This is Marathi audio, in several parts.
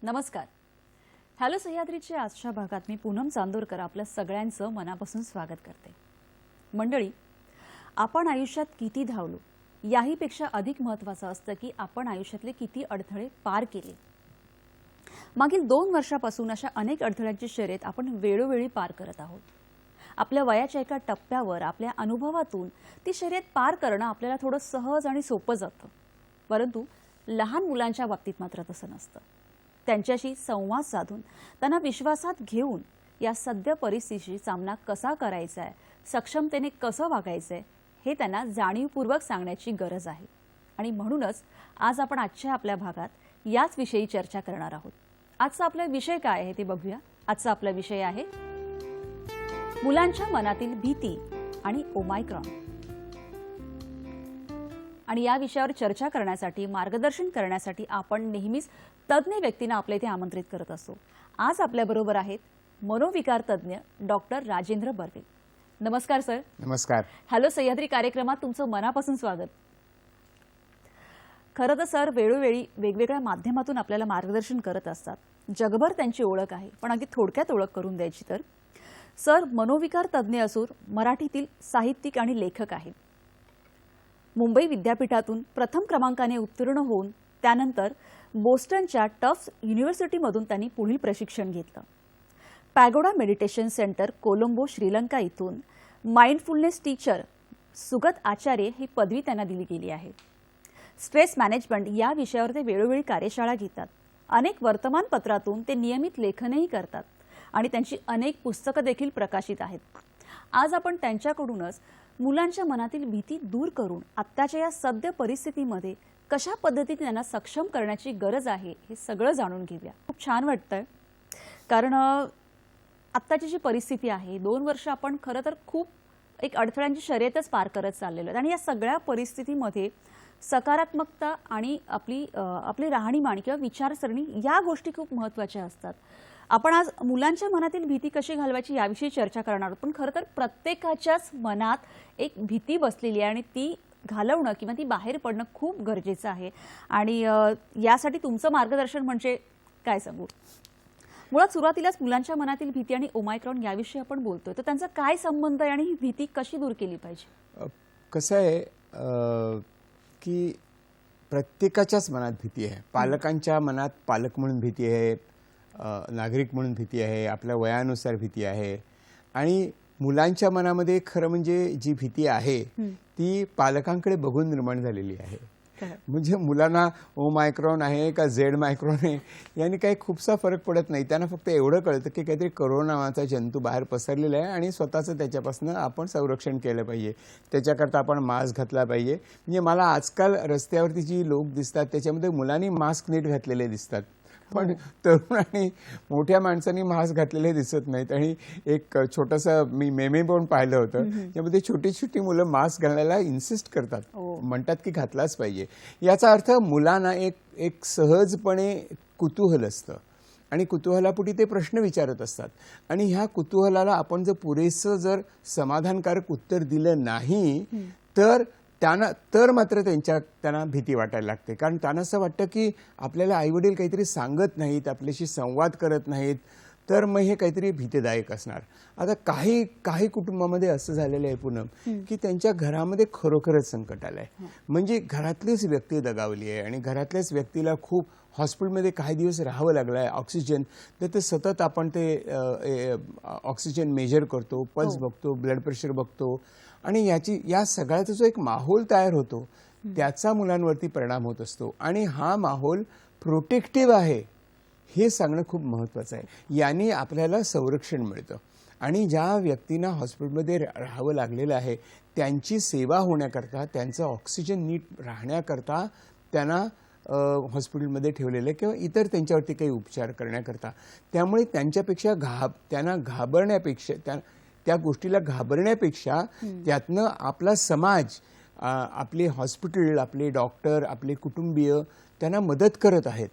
नमस्कार. हॅलो सह्याद्रीच्या आजच्या भागात मी पूनम चांदोरकर आपल्या सगळ्यांचं मनापासून स्वागत करते. मंडळी, आपण आयुष्यात किती धावलो याहीपेक्षा अधिक महत्त्वाचं असतं की आपण आयुष्यातले किती अडथळे पार केले. मागील 2 वर्षापासून अशा अनेक अडथळ्यांची शर्यत आपण वेळोवेळी पार करत आहोत. आपल्या वयाच्या एका टप्प्यावर आपल्या अनुभवातून ती शर्यत पार करणं आपल्याला थोडं सहज आणि सोपं जातं. परंतु लहान मुलांच्या बाबतीत मात्र तसं नसतं. त्यांच्याशी संवाद साधून त्यांना विश्वासात घेऊन या सद्य परिस्थितीशी सामना कसा करायचा आहे, सक्षमतेने कसं वागायचं आहे हे त्यांना जाणीवपूर्वक सांगण्याची गरज आहे. आणि म्हणूनच आज आपण आजच्या आपल्या भागात याच विषयी चर्चा करणार आहोत. आजचा आपला विषय काय आहे ते बघूया. आजचा आपला विषय आहे मुलांच्या मनातील भीती आणि ओमायक्रॉन. आणि या विषयावर चर्चा करण्यासाठी, मार्गदर्शन करण्यासाठी आपण नेहमीच तज्ञ व्यक्तींना आपल्या इथे आमंत्रित करत असतो. आज आपल्याबरोबर आहेत मनोविकार तज्ञ डॉक्टर राजेंद्र बर्वे. नमस्कार सर. नमस्कार. हॅलो सह्याद्री कार्यक्रमात तुमचं मनापासून स्वागत. खरं तर सर वेळोवेळी वेगवेगळ्या माध्यमातून आपल्याला मार्गदर्शन करत असतात. जगभर त्यांची ओळख आहे, पण अगदी थोडक्यात ओळख करून द्यायची तर सर मनोविकार तज्ञ असून मराठीतील साहित्यिक आणि लेखक आहेत. मुंबई विद्यापीठातून प्रथम क्रमांकाने उत्तीर्ण होऊन त्यानंतर बोस्टनच्या टफ्ट युनिव्हर्सिटीमधून त्यांनी पुढील प्रशिक्षण घेतलं. Pagoda meditation centre Colombo Sri Lanka इथून माइंडफुलनेस टीचर सुगत आचार्य ही पदवी त्यांना दिली गेली आहे. स्ट्रेस मॅनेजमेंट या विषयावर ते वेळोवेळी कार्यशाळा घेतात. अनेक वर्तमानपत्रातून ते नियमित लेखनही करतात आणि त्यांची अनेक पुस्तकं देखील प्रकाशित आहेत. आज आपण त्यांच्याकडूनच मुलांच्या मनातील भीती दूर करून आत्ताच्या या सद्य परिस्थितीमध्ये कशा पद्धतीने त्यांना सक्षम करण्याची गरज आहे हे सगळं जाणून घेऊया. खूप छान वाटतंय, कारण आत्ताची जी परिस्थिती आहे 2 वर्ष आपण खरं तर खूप एक अडथळ्यांची शर्यतच पार करत चाललेलो आहे. आणि या सगळ्या परिस्थितीमध्ये सकारात्मकता आणि आपली राहणीमान किंवा विचारसरणी या गोष्टी खूप महत्त्वाच्या असतात. आपण आज मुलांच्या मनातील भीती कशी घालवायची याविषयी चर्चा करणार आहोत. पण खरं तर प्रत्येकाच्याच मनात एक भीती बसलेली आहे आणि ती घालवणं किंवा ती बाहेर पडणं खूप गरजेचं आहे. आणि यासाठी तुमचं मार्गदर्शन म्हणजे काय सांगू. मुळात सुरुवातीलाच मुलांच्या मनातील भीती आणि ओमायक्रॉन याविषयी आपण बोलतोय, तर त्यांचा काय संबंध आहे आणि ही भीती कशी दूर केली पाहिजे. कसं आहे की प्रत्येकाच्याच मनात भीती आहे. पालकांच्या मनात पालक म्हणून भीती आहे, नागरिक म्हणून भीती आहे, आपल्या वयानुसार भीती आहे. आणि मुलांच्या मनामध्ये खरं म्हणजे जी भीती आहे ती पालकांकडे बघून निर्माण झालेली आहे. म्हणजे मुलांना ओमायक्रॉन आहे का झेड मायक्रॉन आहे याने काही खूपसा फरक पडत नाही. त्यांना फक्त एवढं कळतं की काहीतरी कोरोना नावाचा जंतू बाहेर पसरलेला आहे आणि स्वतःचं त्याच्यापासून आपण संरक्षण केलं पाहिजे. त्याच्याकरता आपण मास्क घातला पाहिजे. म्हणजे मला आजकाल रस्त्यावरती जी लोक दिसतात त्याच्यामध्ये मुलांनी मास्क नीट घातलेले दिसतात, पण तरुण आणि मोठ्या माणसांनी मास्क घातलेले दिसत नाहीत. आणि एक छोटंसं मी मेमे पण पाहिलं होतं, त्यामध्ये छोटी छोटी मुलं मास्क घालायला इन्सिस्ट करतात, म्हणतात की घातलाच पाहिजे. याचा अर्थ मुलांना एक सहजपणे कुतूहल असतं आणि कुतूहलापोटी ते प्रश्न विचारत असतात. आणि ह्या कुतूहलाला आपण जर पुरेसं जर समाधानकारक उत्तर दिलं नाही तर मात्र त्यांना भीती वाटायला लागते. कारण त्यांना असं वाटतं की आपल्याला आईवडील काहीतरी सांगत नाहीत, आपल्याशी संवाद करत नाहीत, तर मग हे काहीतरी भीतीदायक असणार. आता काही कुटुंबामध्ये असं झालेलं आहे पूनम की त्यांच्या घरामध्ये खरोखरच संकट आलंय. म्हणजे घरातलीच व्यक्ती दगावली आहे आणि घरातल्याच व्यक्तीला खूप हॉस्पिटलमध्ये काही दिवस राहावं लागलं आहे, ऑक्सिजन, तर ते सतत आपण ते ऑक्सिजन मेजर करतो, पल्स बघतो, ब्लड प्रेशर बघतो, आणि या सगळ्याचा जो एक माहोल तयार होतो त्याचा मुलांवरती परिणाम होत असतो. आणि हा माहोल प्रोटेक्टिव्ह आहे हे सांगणं खूप महत्त्वाचं आहे. याने आपल्याला संरक्षण मिळतं. आणि ज्या व्यक्तींना हॉस्पिटलमध्ये राहावं लागलेलं आहे त्यांची सेवा होण्याकरता, त्यांचं ऑक्सिजन नीट राहण्याकरता त्यांना हॉस्पिटलमध्ये ठेवलेलं आहे किंवा इतर त्यांच्यावरती काही उपचार करण्याकरता. त्यामुळे त्यांना घाबरण्यापेक्षा, त्या गोष्टीला घाबरण्यापेक्षा त्यातनं आपला समाज, आपले हॉस्पिटल, आपले डॉक्टर, आपले कुटुंबीय त्यांना मदत करत आहेत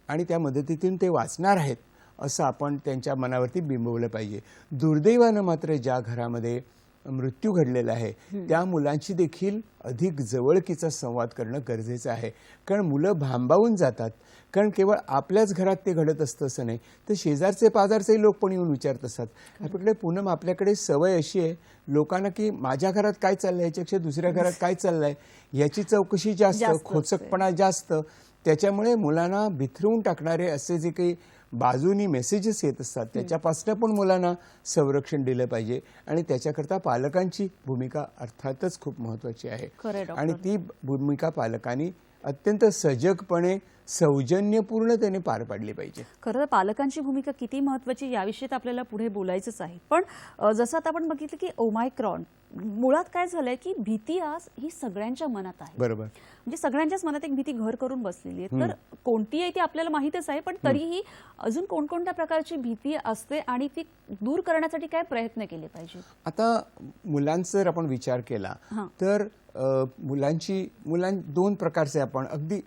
आणि त्या मदतीतून ते वाचणार आहेत असं आपण त्यांच्या मनावरती बिंबवलं पाहिजे. दुर्दैवानं मात्र ज्या घरामध्ये मृत्यू घडलेला आहे त्या मुलांची देखील अधिक जवळकीचा संवाद करणं गरजेचं आहे. कारण मुलं भांबावून जातात. कारण केवळ आपल्याच घरात ते घडत असतं असं नाही, तर शेजारचे पाजारचे लोक पण येऊन विचारत असतात. आपल्याकडे पूनम, आपल्याकडे सवय अशी आहे लोकांना की माझ्या घरात काय चाललंय याच्यापेक्षा दुसऱ्या घरात काय चाललंय याची चौकशी जास्त, खोचकपणा जास्त. त्याच्यामुळे मुलांना बिथरवून टाकणारे असे जे काही बाजूनी मेसेजेस येत असतात त्याच्यापासून पण मुलांना संरक्षण दिलं पाहिजे. आणि त्याच्याकरता पालकांची भूमिका अर्थातच खूप महत्त्वाची आहे. आणि ती भूमिका पालकांनी अत्यंत सजगपणे, सौजन्यपूर्णतेने पार पाडली पाहिजे. खरं तर पालकांची भूमिका किती महत्त्वाची याविषयी तर आपल्याला पुढे बोलायचंच आहे. पण जसं आता आपण बघितलं की ओमायक्रॉन मुळात काय झालंय की भीती आज ही सगळ्यांच्या मनात आहे. बरोबर. म्हणजे सगळ्यांच्याच मनात एक भीती घर करून बसलेली आहे. तर कोणती आहे ती आपल्याला माहितच आहे, पण तरीही अजून कोणकोणत्या प्रकारची भीती असते आणि ती दूर करण्यासाठी काय प्रयत्न केले पाहिजे? आता मुलांचा जर आपण विचार केला तर दोन प्रकारचे, आपण अगदी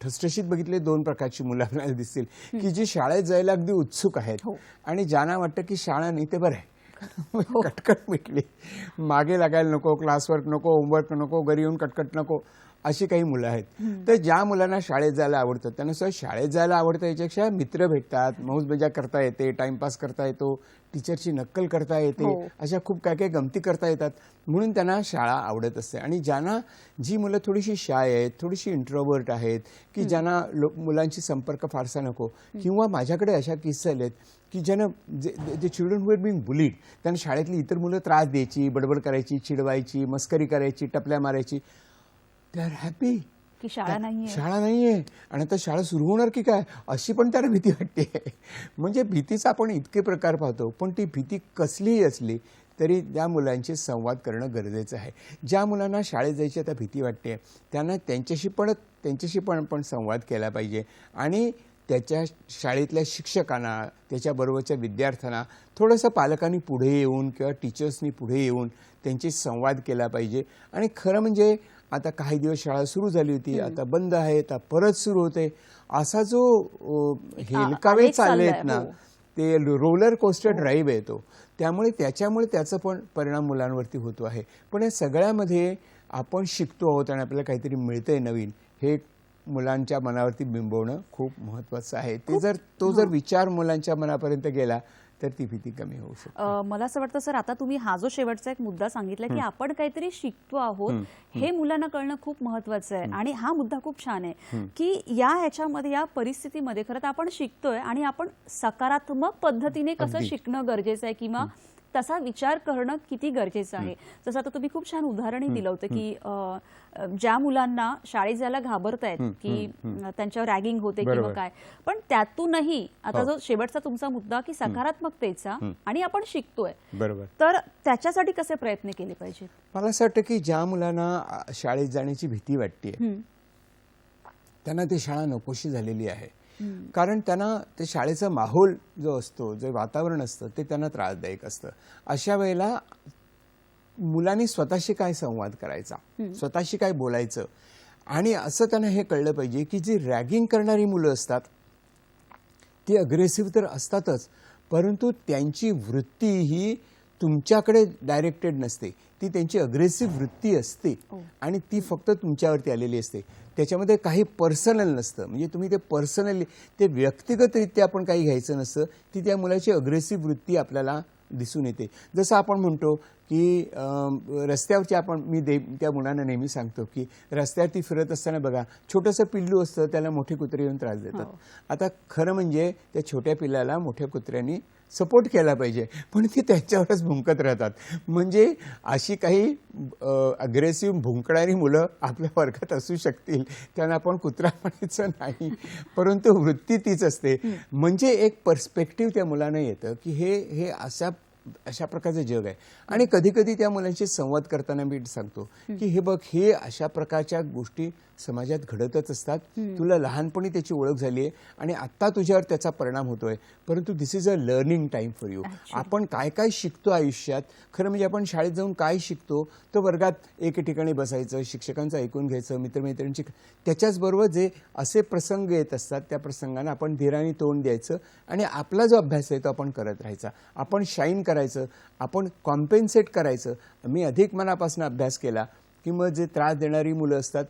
ठसठशीत बघितले, दोन प्रकारची मुलं आपल्याला दिसतील की जी शाळेत जायला अगदी उत्सुक आहेत आणि ज्यांना वाटतं की शाळा नाही ते बरं आहे, कटकट मिटली, मागे लागायला नको, क्लासवर्क नको, होमवर्क नको, घरी येऊन कटकट नको, अशी काही मुलं आहेत. तर ज्या मुलांना शाळेत जायला आवडतं त्यांना सुद्धा शाळेत जायला आवडतं, याच्यापेक्षा मित्र भेटतात, मौज मजा करता येते, टाइमपास करता येतो, टीचरची नक्कल करता येते, अशा खूप काय काय गमती करता येतात, म्हणून त्यांना शाळा आवडत असते. आणि जी मुलं थोडीशी शाय आहेत, थोडीशी इंट्रोवर्ट आहेत, की ज्यांना मुलांशी संपर्क फारसा नको, किंवा माझ्याकडे अशा किस्से आलेत की ज्यांना जे children who are being bullied, त्यांना शाळेतली इतर मुलं त्रास द्यायची, बडबड करायची, चिडवायची, मस्करी करायची, टपल्या मारायची, दे आर हॅपी की शाळा नाहीये आणि आता शाळा सुरू होणार की काय अशी पण त्याला भीती वाटते. म्हणजे भीतीचा आपण इतके प्रकार पाहतो, पण ती भीती कसलीही असली तरी त्या मुलांशी संवाद करणं गरजेचं आहे. ज्या मुलांना शाळेत जायची आता भीती वाटते त्यांना त्यांच्याशी पण आपण संवाद केला पाहिजे. आणि त्याच्या शाळेतल्या शिक्षकांना, त्याच्याबरोबरच्या विद्यार्थ्यांना थोडंसं पालकांनी पुढे येऊन किंवा टीचर्सनी पुढे येऊन त्यांची संवाद केला पाहिजे. आणि खरं म्हणजे आता काही दिवस शाळा सुरू झाली होती, आता बंद आहे, आता परत सुरू होते, असा जो हेलकावे चालले आहेत ना, ते रोलर कोस्टर ड्राईव्ह आहे तो. त्यामुळे त्याचा पण परिणाम मुलांवरती होतो आहे. पण या सगळ्यामध्ये आपण शिकतो आहोत आणि आपल्याला काहीतरी मिळतंय नवीन, हे मुलांच्या मनावरती बिंबवणं खूप महत्त्वाचं आहे. तो जर विचार मुलांच्या मनापर्यंत गेला तर ती भीती कमी होऊ शकते. मला असं वाटतं सर, आता तुम्ही हा जो शेवटचा एक मुद्दा सांगितला की आपण काहीतरी शिकतो आहोत, हे मुलांना कळणं खूप महत्त्वाचं आहे. आणि हा मुद्दा खूप छान आहे की ह्याच्यामध्ये, या परिस्थितीमध्ये खरं तर आपण शिकतोय आणि आपण सकारात्मक पद्धतीने कसं शिकणं गरजेचं आहे किंवा तसा विचार करणं किती गरजेचं आहे. जसं आता तुम्ही खूप छान उदाहरणही दिलं होतं की ज्या मुलांना शाळेत जायला घाबरतायत की त्यांच्यावर रॅगिंग होते किंवा काय, पण त्यातूनही आता जो शेवटचा तुमचा मुद्दा की सकारात्मकतेचा आणि आपण शिकतोय, बरोबर, तर त्याच्यासाठी कसे प्रयत्न केले पाहिजेत? मला असं वाटतं की ज्या मुलांना शाळेत जाण्याची भीती वाटते त्यांना ती शाळा नकोशी झालेली आहे. कारण त्यांना ते शाळेचा माहोल जो असतो, जे वातावरण असतं ते त्यांना त्रासदायक असतं. अशा वेळेला मुलांनी स्वतःशी काय संवाद करायचा, स्वतःशी काय बोलायचं. आणि असं त्यांना हे कळलं पाहिजे की जी रॅगिंग करणारी मुलं असतात ती अग्रेसिव्ह तर असतातच, परंतु त्यांची वृत्ती ही तुमच्याकडे डायरेक्टेड नसते, ती त्यांची अग्रेसिव्ह वृत्ती असते आणि ती फक्त तुमच्यावरती आलेली असते. त्याच्यामध्ये काही पर्सनल नसतं, म्हणजे तुम्ही ते पर्सनली, ते व्यक्तिगतरित्या आपण काही घ्यायचं नसतं. ती त्या मुलाची अग्रेसिव्ह वृत्ती आपल्याला दिसून येते. जसं आपण म्हणतो की रस्त्यावरची त्या मुलांना नेहमी सांगतो की रस्त्यावरती फिरत असताना बघा छोटंसं पिल्लू असतं, त्याला मोठे कुत्रे येऊन त्रास देतात. आता खरं म्हणजे त्या छोट्या पिल्लाला मोठ्या कुत्र्यांनी सपोर्ट केला पाहिजे, पण ती त्याच्यावरच भुंकत राहतात. म्हणजे अशी काही अग्रेसिव्ह भुंकणारी मुलं आपल्या वर्गात असू शकतील, त्यांना आपण कुत्रा म्हणायचं नाही, परंतु वृत्ती तीच असते. म्हणजे एक पर्स्पेक्टिव्ह त्या मुलांना येतं की हे अशा प्रकारचं जग आहे. आणि कधी कधी त्या मुलांशी संवाद करताना मी सांगतो की हे बघ, हे अशा प्रकारच्या गोष्टी समाजात घडतच असतात. तुला लहानपणी त्याची ओळख झाली आहे आणि आत्ता तुझ्यावर त्याचा परिणाम होतोय, परंतु this is a learning time for you. आपण काय काय शिकतो आयुष्यात, खरं म्हणजे आपण शाळेत जाऊन काय शिकतो, तर वर्गात एके ठिकाणी बसायचं, शिक्षकांचं ऐकून घ्यायचं, मित्रमैत्रिणींची, त्याच्याचबरोबर जे असे प्रसंग येत असतात त्या प्रसंगांना आपण धीराने तोंड द्यायचं आणि आपला जो अभ्यास आहे तो आपण करत राहायचा. आपण शाईन करायचं, आपण कॉम्पेन्सेट करायचं. मी अधिक मनापासून अभ्यास केला की मग जे त्रास देणारी मुलं असतात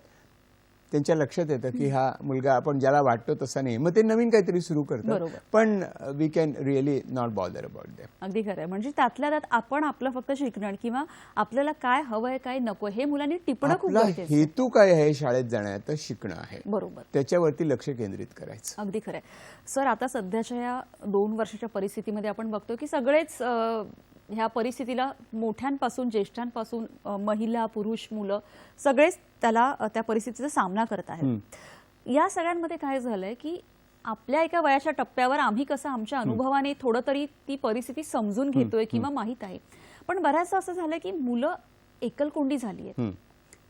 त्यांच्या लक्षात येतं की हा मुलगा आपण ज्याला वाटतो तसा नाही, मग ते नवीन काहीतरी सुरू करतात. पण we can really not bother about them. अगदी खरं आहे. म्हणजे त्यातल्या त्यात आपण आपलं फक्त शिकणं किंवा आपल्याला काय हवंय काय नको हे मुलांनी टिपणं खूप आपला गरजेचं आहे. हेतू काय आहे शाळेत जाण्याचं, शिकणं आहे. बरोबर, त्याच्यावरती लक्ष केंद्रित करायचं. अगदी खरं आहे. सर, आता सध्याच्या या 2 वर्षाच्या परिस्थितीमध्ये आपण बघतो की सगळेच ह्या परिस्थितीला मोठ्यांपासून ज्येष्ठांपासून महिला पुरुष मुलं सगळेच त्या परिस्थितीचा सामना करत आहेत. या सगळ्यांमध्ये काय झालंय की आपल्या एका वयाच्या टप्प्यावर आम्ही कसं आमच्या अनुभवाने थोडं तरी ती परिस्थिती समजून घेतोय किंवा माहीत आहे, पण बऱ्याचदा असं झालंय की मुलं एकलकोंडी झाली आहेत.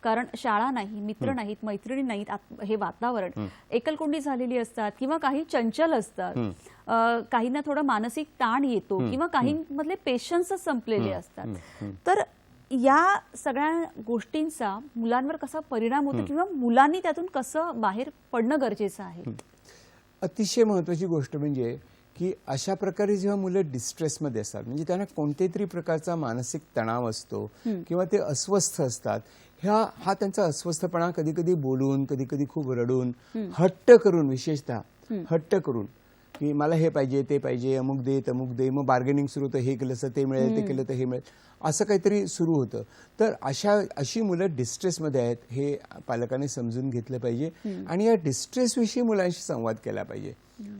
कारण शाळा नाही, मित्र नाहीत, मैत्रिणी नाहीत, हे वातावरण, एकलकोंडी झालेली असतात किंवा काही चंचल असतात, काहींना थोडा मानसिक ताण येतो किंवा काहींमधले पेशन्सच संपलेले असतात. तर या सगळ्या गोष्टींचा मुलांवर कसा परिणाम होतो किंवा मुलांनी त्यातून कसं बाहेर पडणं गरजेचं आहे? अतिशय महत्त्वाची गोष्ट म्हणजे की अशा प्रकारे जेव्हा मुलं डिस्ट्रेसमध्ये असतात, म्हणजे त्यांना कोणत्यातरी प्रकारचा मानसिक तणाव असतो किंवा ते अस्वस्थ असतात, हा त्यांचा अस्वस्थपणा कधी कधी बोलून, कधी कधी खूप रडून, हट्ट करून, विशेषतः हट्ट करून की मला हे पाहिजे, ते पाहिजे, अमुक दे तमुक दे, मग बार्गेनिंग सुरू होतं, हे केलं तर ते मिळेल, ते केलं तर हे मिळेल, असं काहीतरी सुरू होतं. तर अशी मुलं डिस्ट्रेसमध्ये आहेत हे पालकांनी समजून घेतलं पाहिजे आणि या डिस्ट्रेसविषयी मुलांशी संवाद केला पाहिजे.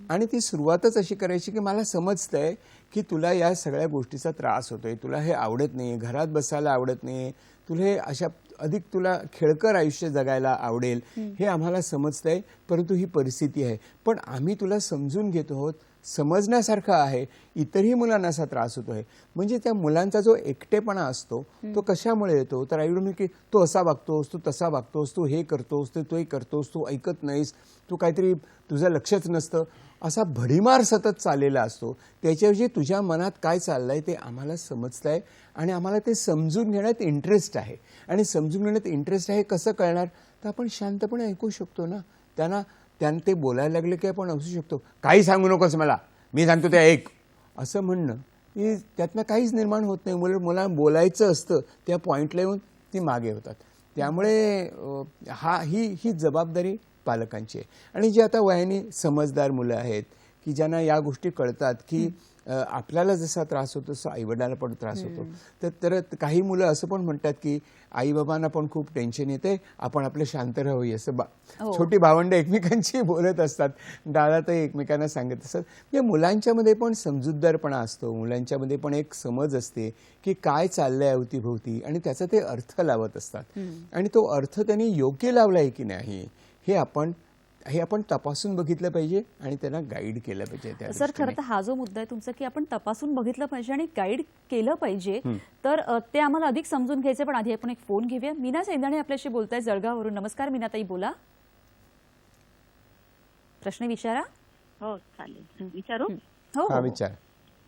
आणि ती सुरुवातच अशी करायची की मला समजतंय की तुला या सगळ्या गोष्टीचा त्रास होतोय, तुला हे आवडत नाही, घरात बसायला आवडत नाही, तुला हे अधिक तुला खेळकर आयुष्य जगायला आवडेल, हे आम्हाला समजतंय, परंतु ही परिस्थिती आहे. पण आम्ही तुला समजून घेतो आहोत, समजण्यासारखं आहे, इतरही मुलांना असा त्रास होतोय. म्हणजे त्या मुलांचा जो एकटेपणा असतो तो कशामुळे येतो, तर आई की तू असा वागतोस, तू तसा वागतोस, तू हे करतोस, तू करतोस, तू ऐकत नाहीस, तू काहीतरी तुझं लक्षच नसतं, असा भडीमार सतत चाललेला असतो. त्याच्याऐवजी तुझ्या मनात काय चाललंय ते आम्हाला समजतंय आणि आम्हाला ते समजून घेण्यात इंटरेस्ट आहे. आणि समजून घेण्यात इंटरेस्ट आहे कसं कळणार, तर आपण शांतपणे ऐकू शकतो ना. त्यांना ते बोलायला लागले की आपण असू शकतो, काही सांगू नकोस मला, मी सांगतो ते ऐक, असं म्हणणं की त्यातनं काहीच निर्माण होत नाही. मुलांना बोलायचं असतं, त्या पॉईंटला येऊन ती मागे होतात. त्यामुळे ही जबाबदारी पालकांची आहे. आणि जी आता वयाने समजदार मुलं आहेत की ज्यांना या गोष्टी कळतात की आपल्याला जसा त्रास होतो तसा आईवडिलांना पण त्रास होतो, तर काही मुलं असं पण म्हणतात की आईबाबांना पण खूप टेन्शन येते, आपण आपलं शांत राहूया, असं छोटी भावंडं एकमेकांशी बोलत असतात, दादा एकमेकांना सांगत असतात. म्हणजे मुलांच्यामध्ये पण समजूतदारपणा असतो, मुलांच्यामध्ये पण एक समज असते की काय चाललंय अवतीभोवती आणि त्याचा ते अर्थ लावत असतात. आणि तो अर्थ त्यांनी योग्य लावलाय की नाही हे आपण तपासून बघितलं पाहिजे आणि त्यांना गाईड केलं पाहिजे. सर, खरं तर हा जो मुद्दा आहे तुमचा की आपण तपासून बघितलं पाहिजे आणि गाईड केलं पाहिजे, तर ते आम्हाला अधिक समजून घ्यायचे. पण आधी आपण एक फोन घेऊया. मीना सेंदाणे आपल्याशी बोलताय जळगाववरून. नमस्कार मीनाताई, बोला, प्रश्न विचारा. हो चालेल, विचारू? हो विचार.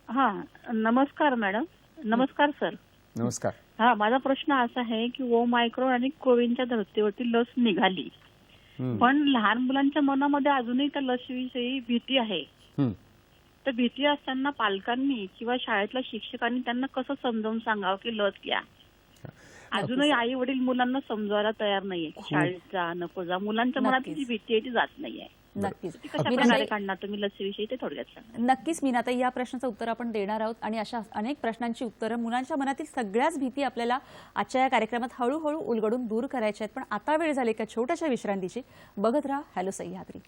हा, नमस्कार मॅडम. नमस्कार सर. नमस्कार. हा, माझा प्रश्न असा आहे की ओमायक्रॉन आणि कोविडच्या धर्तीवरती लस निघाली, पण लहान मुलांच्या मनामध्ये अजूनही त्या लसीविषयी भीती आहे. तर भीती असताना पालकांनी किंवा शाळेतल्या शिक्षकांनी त्यांना कसं समजावून सांगावं की लस घ्या? अजूनही आई वडील मुलांना समजवायला तयार नाहीये, शाळेत जा नको जा, मुलांच्या मनात जी भीती आहे ती जात नाहीये. नक्कीच. ती कशा मीनाताई, प्रकारे काढणार तुम्ही लसीविषयी ते थोडक्यात सांगा. नक्कीच मीनाताई, या प्रश्नाचं उत्तर आपण देणार आहोत आणि अशा अनेक प्रश्नांची उत्तरं, मुलांच्या मनातील सगळ्याच भीती आपल्याला आजच्या या कार्यक्रमात हळूहळू उलगडून दूर करायच्या आहेत. पण आता वेळ झाली एका छोट्याशा विश्रांतीची. बघत राहा हॅलो सह्याद्री.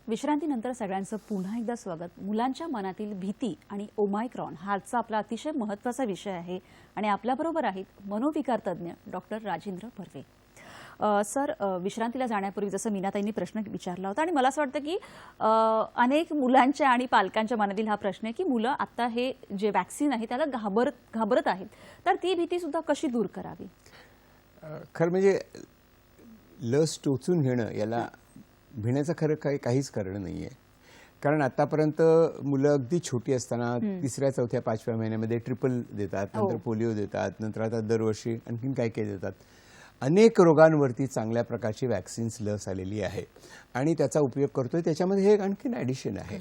विश्रांतीनंतर सगळ्यांचं पुन्हा एकदा स्वागत. मुलांच्या मनातील भीती आणि ओमायक्रॉन हा आजचा आपला अतिशय महत्त्वाचा विषय आहे आणि आपल्याबरोबर आहेत मनोविकार तज्ज्ञ डॉक्टर राजेंद्र भरवे. सर, विश्रांतीला जाण्यापूर्वी जसं मीनाताईंनी प्रश्न विचारला होता आणि मला असं वाटतं की अनेक मुलांच्या आणि पालकांच्या मनातील हा प्रश्न आहे की मुलं आता हे जे वॅक्सिन आहे त्याला घाबरत आहेत, तर ती भीती सुद्धा कशी दूर करावी? खरं म्हणजे लस टोचून घेणं याला भिण्याचं खरं काहीच कारण नाही आहे. कारण आतापर्यंत मुलं अगदी छोटी असताना 3ऱ्या 4थ्या 5व्या महिन्यामध्ये ट्रिपल देतात, नंतर पोलिओ देतात, नंतर आता दरवर्षी आणखीन काय काय देतात. अनेक रोगांवरती चांगल्या प्रकारची वॅक्सिन्स लस आलेली आहे आणि त्याचा उपयोग करतोय. त्याच्यामध्ये हे आणखीन ॲडिशन आहे,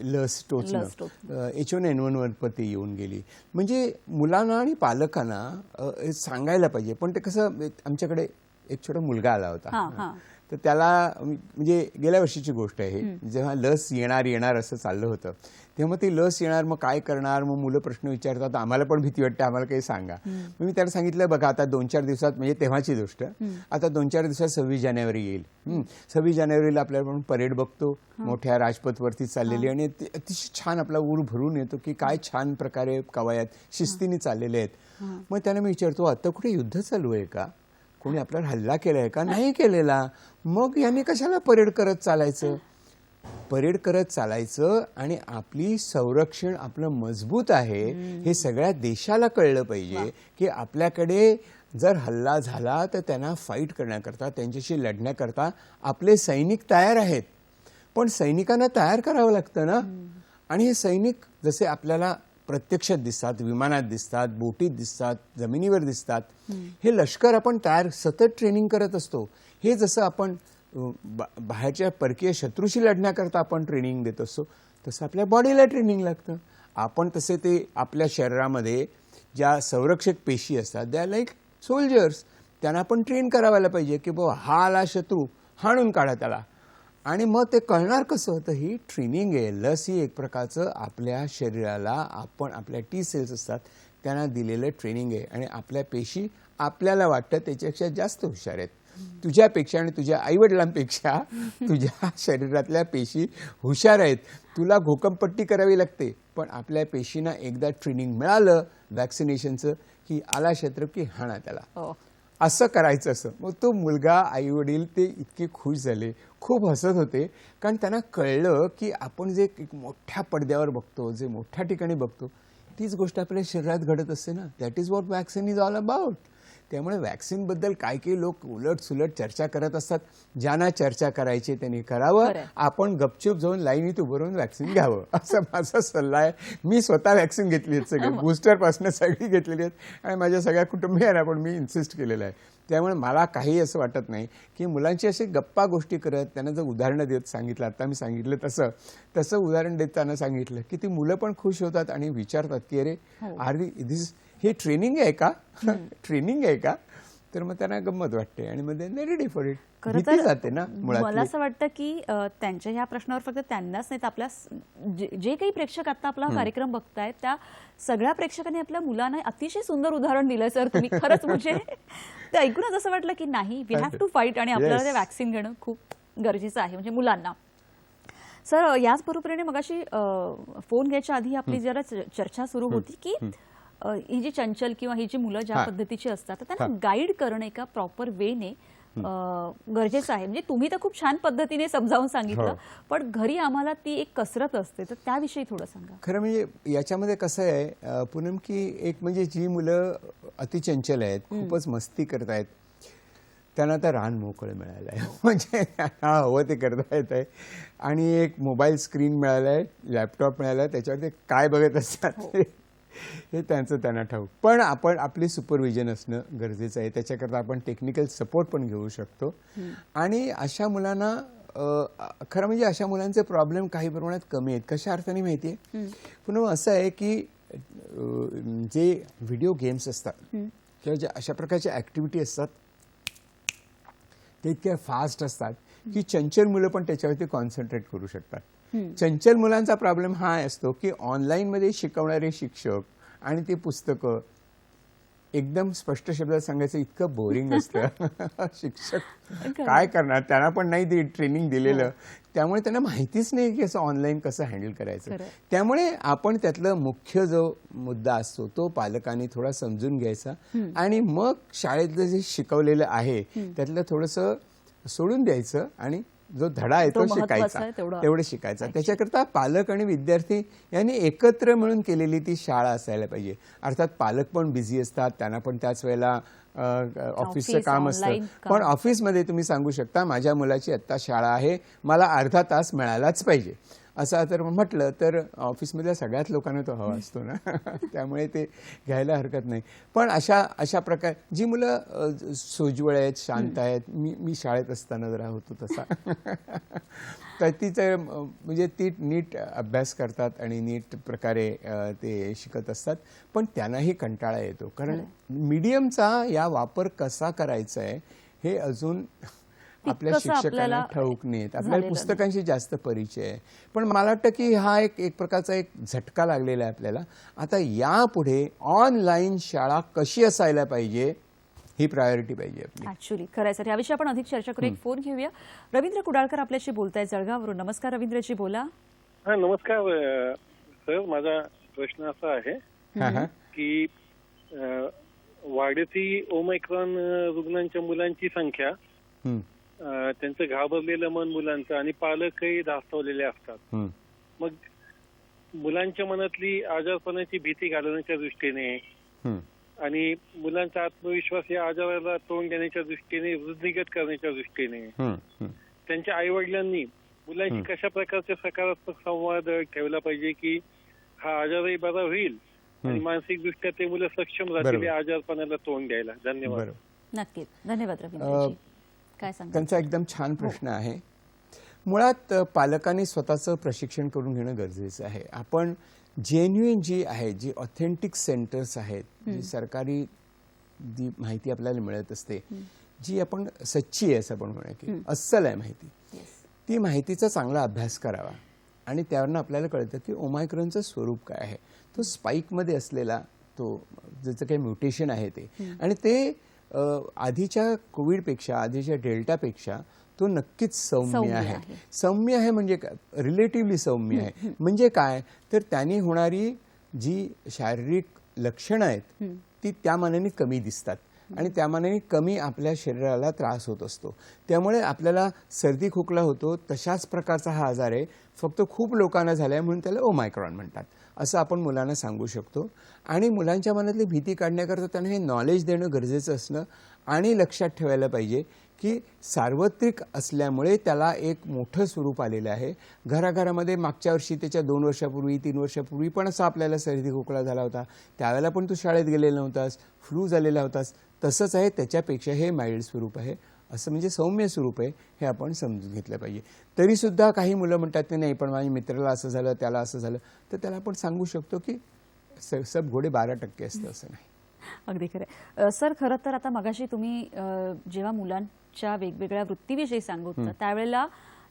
लस टोचणं. H1N1 वरती येऊन गेली. म्हणजे मुलांना आणि पालकांना सांगायला पाहिजे. पण ते कसं, आमच्याकडे एक छोटा मुलगा आला होता, तर त्याला म्हणजे गेल्या वर्षीची गोष्ट आहे, जेव्हा लस येणार असं चाललं होतं तेव्हा ती लस येणार, मग काय करणार, मग मुलं प्रश्न विचारतात, आम्हाला पण भीती वाटते, आम्हाला काही सांगा. मग मी त्याला सांगितलं, बघा आता 2-4 दिवसात, म्हणजे तेव्हाची गोष्ट, आता 2-4 दिवसात 26 जानेवारी येईल. 26 जानेवारीला आपल्याला पण परेड बघतो, मोठ्या राजपथवरती चाललेली, आणि अतिशय छान आपला ऊर भरून येतो की काय छान प्रकारे कवायत शिस्तीने चाललेले आहेत. मग त्याला मी विचारतो, आता कुठे युद्ध चालू आहे का, कोणी आपल्यावर हल्ला केलाय का? नाही केलेला. मग याने कशाला परेड करत चालायचं? परेड करत चालायचं आणि आपली संरक्षण आपलं मजबूत आहे हे सगळ्या देशाला कळलं पाहिजे की आपल्याकडे जर हल्ला झाला तर त्यांना फाईट करण्याकरता, त्यांच्याशी लढण्याकरता आपले सैनिक तयार आहेत. पण सैनिकांना तयार करावं लागतं ना. आणि हे सैनिक जसे आपल्याला प्रत्यक्षात दिसतात, विमानात दिसतात, बोटीत दिसतात, जमिनीवर दिसतात, हे लष्कर आपण तयार सतत ट्रेनिंग करत असतो. हे जसं आपण बाहेरच्या परकीय शत्रूशी लढण्याकरता आपण ट्रेनिंग देत असतो, तसं आपल्या बॉडीला ट्रेनिंग लागतं. आपण तसे ते आपल्या शरीरामध्ये ज्या संरक्षक पेशी असतात, दे आर लाईक सोल्जर्स. त्यांना आपण ट्रेन करावायला पाहिजे की बाबा हा आला शत्रू, हाणून काढा त्याला. आणि मग ते कळणार कसं होतं? ही ट्रेनिंग आहे. लस ही एक प्रकारचं आपल्या शरीराला, आपण आपल्या टी सेल्स असतात त्यांना दिलेलं ट्रेनिंग आहे. आणि आपल्या पेशी आपल्याला वाटतं त्याच्यापेक्षा जास्त हुशार आहेत. तुझ्यापेक्षा आणि तुझ्या आईवडिलांपेक्षा तुझ्या शरीरातल्या पेशी हुशार आहेत. तुला घोकंपट्टी करावी लागते, पण आपल्या पेशींना एकदा ट्रेनिंग मिळालं वॅक्सिनेशनचं की आला शत्रू की हाणा त्याला, असं करायचं असं. मग तो मुलगा, आईवडील ते इतके खुश झाले, खूप हसत होते, कारण त्यांना कळलं की आपण जे एक मोठ्या पडद्यावर बघतो, जे मोठ्या ठिकाणी बघतो, तीच गोष्ट आपल्या शरीरात घडत असते ना. That is what vaccine is all about. त्यामुळे वॅक्सिनबद्दल काही काही लोक उलट सुलट चर्चा करत असतात. ज्यांना चर्चा करायची त्यांनी करावं, आपण गपचूप जाऊन लाईनीत उभं राहून वॅक्सिन घ्यावं, असा माझा सल्ला आहे. मी स्वतः वॅक्सिन घेतली आहेत, सगळे बूस्टरपासून सगळी घेतलेली आहेत आणि माझ्या सगळ्या कुटुंबियांना पण मी इन्सिस्ट केलेलं आहे. त्यामुळे मला काही असं वाटत नाही की मुलांची अशी गप्पा गोष्टी करत त्यांना जर उदाहरणं देत सांगितलं, आता मी सांगितलं तसं उदाहरण देताना सांगितलं की ती मुलं पण खुश होतात आणि विचारतात की अरे हे ट्रेनिंग आहे का, ट्रेनिंग आहे का? तर मग त्यांना गंमत वाटते आणि मग रेडी फॉर इट. भीती जाते ना मुळात. मला असं वाटतं की त्यांच्या ह्या प्रश्नावर फक्त त्यांनाच नाही तर आपल्या जे काही प्रेक्षक आता आपला कार्यक्रम बघतायत त्या सगळ्या प्रेक्षकांनी आपल्या मुलांना अतिशय सुंदर उदाहरण दिलं सर तुम्ही. खरंच म्हणजे ते ऐकूनच असं वाटलं की नाही, वी हॅव टू फाईट आणि आपल्याला ते वॅक्सिन घेणं खूप गरजेचं आहे म्हणजे मुलांना. सर, याच बरोबरीने मगाशी फोन घ्यायच्या आधी आपली जरा चर्चा सुरू होती की ही जी चंचल किंवा ही जी मुलं ज्या पद्धतीची असतात त्यांना गाईड करणं एका प्रॉपर वेने गरजेचं आहे. म्हणजे तुम्ही तर खूप छान पद्धतीने समजावून सांगितलं, पण घरी आम्हाला ती एक कसरत असते, तर त्याविषयी थोडं सांगा. खरं म्हणजे याच्यामध्ये कसं आहे पूनम, की एक म्हणजे जी मुलं अतिचंचल आहेत, खूपच मस्ती करतायत, त्यांना आता रान मोकळं मिळालं आहे. म्हणजे त्यांना हवं ते करता येत आहे. आणि एक मोबाईल स्क्रीन मिळाला आहे, लॅपटॉप मिळाला आहे, त्याच्यावर ते काय बघत असतात हे त्यांना ठाऊक. पण आपण आपली सुपरविजन असणं गरजेचं आहे. त्याच्याकरता आपण टेक्निकल सपोर्ट पण घेऊ शकतो. आणि अशा मुलांना खरं म्हणजे अशा मुलांचे प्रॉब्लेम काही प्रमाणात कमी आहेत. कशा अर्थाने माहिती आहे? पुन्हा असं आहे की जे व्हिडिओ गेम्स असतात किंवा ज्या अशा प्रकारच्या ॲक्टिव्हिटी असतात ते इतक्या फास्ट असतात की चंचल मुलं पण त्याच्यावरती कॉन्सन्ट्रेट करू शकतात. चंचल मुलांचा प्रॉब्लेम हा असतो की ऑनलाईनमध्ये शिकवणारे शिक्षक आणि ती पुस्तकं एकदम स्पष्ट शब्दात सांगायचं इतकं बोरिंग असतं. शिक्षक काय करणार, त्यांना पण नाही ते ट्रेनिंग दिलेलं, त्यामुळे त्यांना माहितीच नाही की असं ऑनलाईन कसं हँडल करायचं. त्यामुळे आपण त्यातलं मुख्य जो मुद्दा असतो तो पालकांनी थोडा समजून घ्यायचा आणि मग शाळेतलं जे शिकवलेलं आहे त्यातलं थोडंसं सोडून द्यायचं आणि जो धडा आहे तो शिकायचा, तेवढं शिकायचा. त्याच्याकरता पालक आणि विद्यार्थी यांनी एकत्र मिळून केलेली ती शाळा असायला पाहिजे. अर्थात पालक पण बिझी असतात, त्यांना पण त्याच वेळेला ऑफिसचं काम असतं, पण ऑफिसमध्ये तुम्ही सांगू शकता माझ्या मुलाची आत्ता शाळा आहे, मला अर्धा तास मिळालाच पाहिजे असं जर म्हटलं तर ऑफिसमधल्या सगळ्याच लोकांना तो हवा असतो ना. त्यामुळे ते घ्यायला हरकत नाही. पण अशा प्रकार जी मुलं सोज्वळ आहेत, शांत आहेत, मी शाळेत असताना जरा होतो तसा, तर म्हणजे ती नीट अभ्यास करतात आणि नीट प्रकारे ते शिकत असतात. पण त्यांनाही कंटाळा येतो, कारण मीडियमचा या वापर कसा करायचा आहे हे अजून आपल्या शिक्षकांना ठाऊक नाहीत. आपल्याला पुस्तकांशी जास्त परिचय आहे, पण मला वाटतं की हा एक प्रकारचा एक झटका लागलेला आहे आपल्याला. आता यापुढे ऑनलाईन शाळा कशी असायला पाहिजे ही प्रायोरिटी पाहिजे आपली. ऍक्च्युअली खरंय सर, याविषयी आपण अधिक चर्चा करू. एक फोन घेऊया. रवींद्र कुडाळकर आपल्याशी बोलतायत जळगाववरून. नमस्कार रवींद्रजी, बोला. हा नमस्कार सर, माझा प्रश्न असा आहे की वाढती ओमायक्रॉन रुग्णांच्या मुलांची संख्या, त्यांचं घाबरलेलं मन मुलांचं आणि पालकही धास्तवलेले असतात. मग मुलांच्या मनातली आजारपणाची भीती घालवण्याच्या दृष्टीने आणि मुलांचा आत्मविश्वास या आजाराला तोंड देण्याच्या दृष्टीने, वृद्धिगत करण्याच्या दृष्टीने त्यांच्या आई वडिलांनी मुलांशी कशा प्रकारचे सकारात्मक संवाद ठेवला पाहिजे की हा आजारही बरा होईल आणि मानसिक दृष्ट्या ते मुलं सक्षम राहतील या आजारपणाला तोंड द्यायला. धन्यवाद. नक्कीच, धन्यवाद रवींद्रजी. काय सांगा? त्यांचा एकदम छान प्रश्न आहे. मुळात पालकांनी स्वतःचं प्रशिक्षण करून घेणं गरजेचं आहे. आपण जेन्युइन जी आहे, जी ऑथेंटिक सेंटर्स आहेत, जी सरकारी जी माहिती आपल्याला मिळत असते, जी आपण सच्ची आहे असं आपण म्हणूया की अस्सल आहे माहिती, ती माहितीचा चांगला अभ्यास करावा आणि त्यावरनं आपल्याला कळतं की ओमायक्रॉनचं स्वरूप काय आहे. तो स्पाईकमध्ये असलेला तो ज्याचं काही म्युटेशन आहे ते, आणि ते आधीच्या कोविडपेक्षा, आधीच्या डेल्टापेक्षा तो नक्कीच सौम्य आहे. सौम्य आहे म्हणजे रिलेटिव्हली सौम्य आहे. म्हणजे काय तर त्यांनी होणारी जी शारीरिक लक्षणं आहेत ती त्या मानाने कमी दिसतात आणि त्या मानाने कमी आपल्या शरीराला त्रास होत असतो. त्यामुळे आपल्याला सर्दी खोकला होतो तशाच प्रकारचा हा आजार आहे, फक्त खूप लोकांना झालाय म्हणून त्याला ओमायक्रॉन म्हणतात असं आपण मुलांना सांगू शकतो. आणि मुलांच्या मनातली भीती काढण्याकरता त्यांना हे नॉलेज देणं गरजेचं असणं आणि लक्षात ठेवायला पाहिजे की सार्वत्रिक असल्यामुळे त्याला एक मोठं स्वरूप आलेलं आहे. घराघरामध्ये मागच्या वर्षी, त्याच्या 2 वर्षापूर्वी 3 वर्षापूर्वी पण असा आपल्याला सर्दी खोकला झाला होता, त्यावेळेला पण तू शाळेत गेलेला नव्हतास, फ्लू झालेला होतास. तसंच आहे, त्याच्यापेक्षा हे माइल्ड स्वरूप आहे, असं म्हणजे सौम्य स्वरूप आहे, हे आपण समजून घेतलं पाहिजे. तरीसुद्धा काही मुलं म्हणतात की नाही पण माझ्या मित्राला असं झालं, त्याला असं झालं, तर त्याला आपण सांगू शकतो की सब घोडे 12% असतं असं नाही. अगदी खरं सर. खरं तर आता मगाशी तुम्ही जेव्हा मुलांच्या वेगवेगळ्या वृत्तीविषयी सांगत होता त्यावेळेला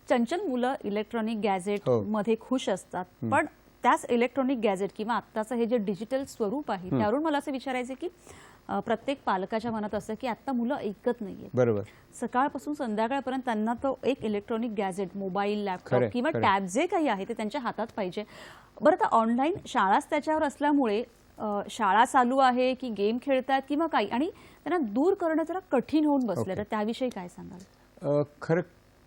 चंचल मुलं इलेक्ट्रॉनिक गॅजेट मध्ये खुश असतात, पण त्याच इलेक्ट्रॉनिक गॅजेट किंवा आत्ताचं हे जे डिजिटल स्वरूप आहे त्यावरून मला असं विचारायचं की प्रत्येक पालकाच्या मनात असं की आता मुलं ऐकत नाहीये. बरोबर. सकाळपासून संध्याकाळपर्यंत त्यांना तो एक इलेक्ट्रॉनिक गॅजेट, मोबाईल, लॅपटॉप किंवा टॅब जे काही आहे ते त्यांच्या हातात पाहिजे. बरं, तर ऑनलाईन शाळाच त्याच्यावर असल्यामुळे शाळा चालू आहे की गेम खेळतात किंवा काही, आणि त्यांना दूर करणं जरा कठीण होऊन बसलं, तर त्याविषयी काय सांगाल? खरं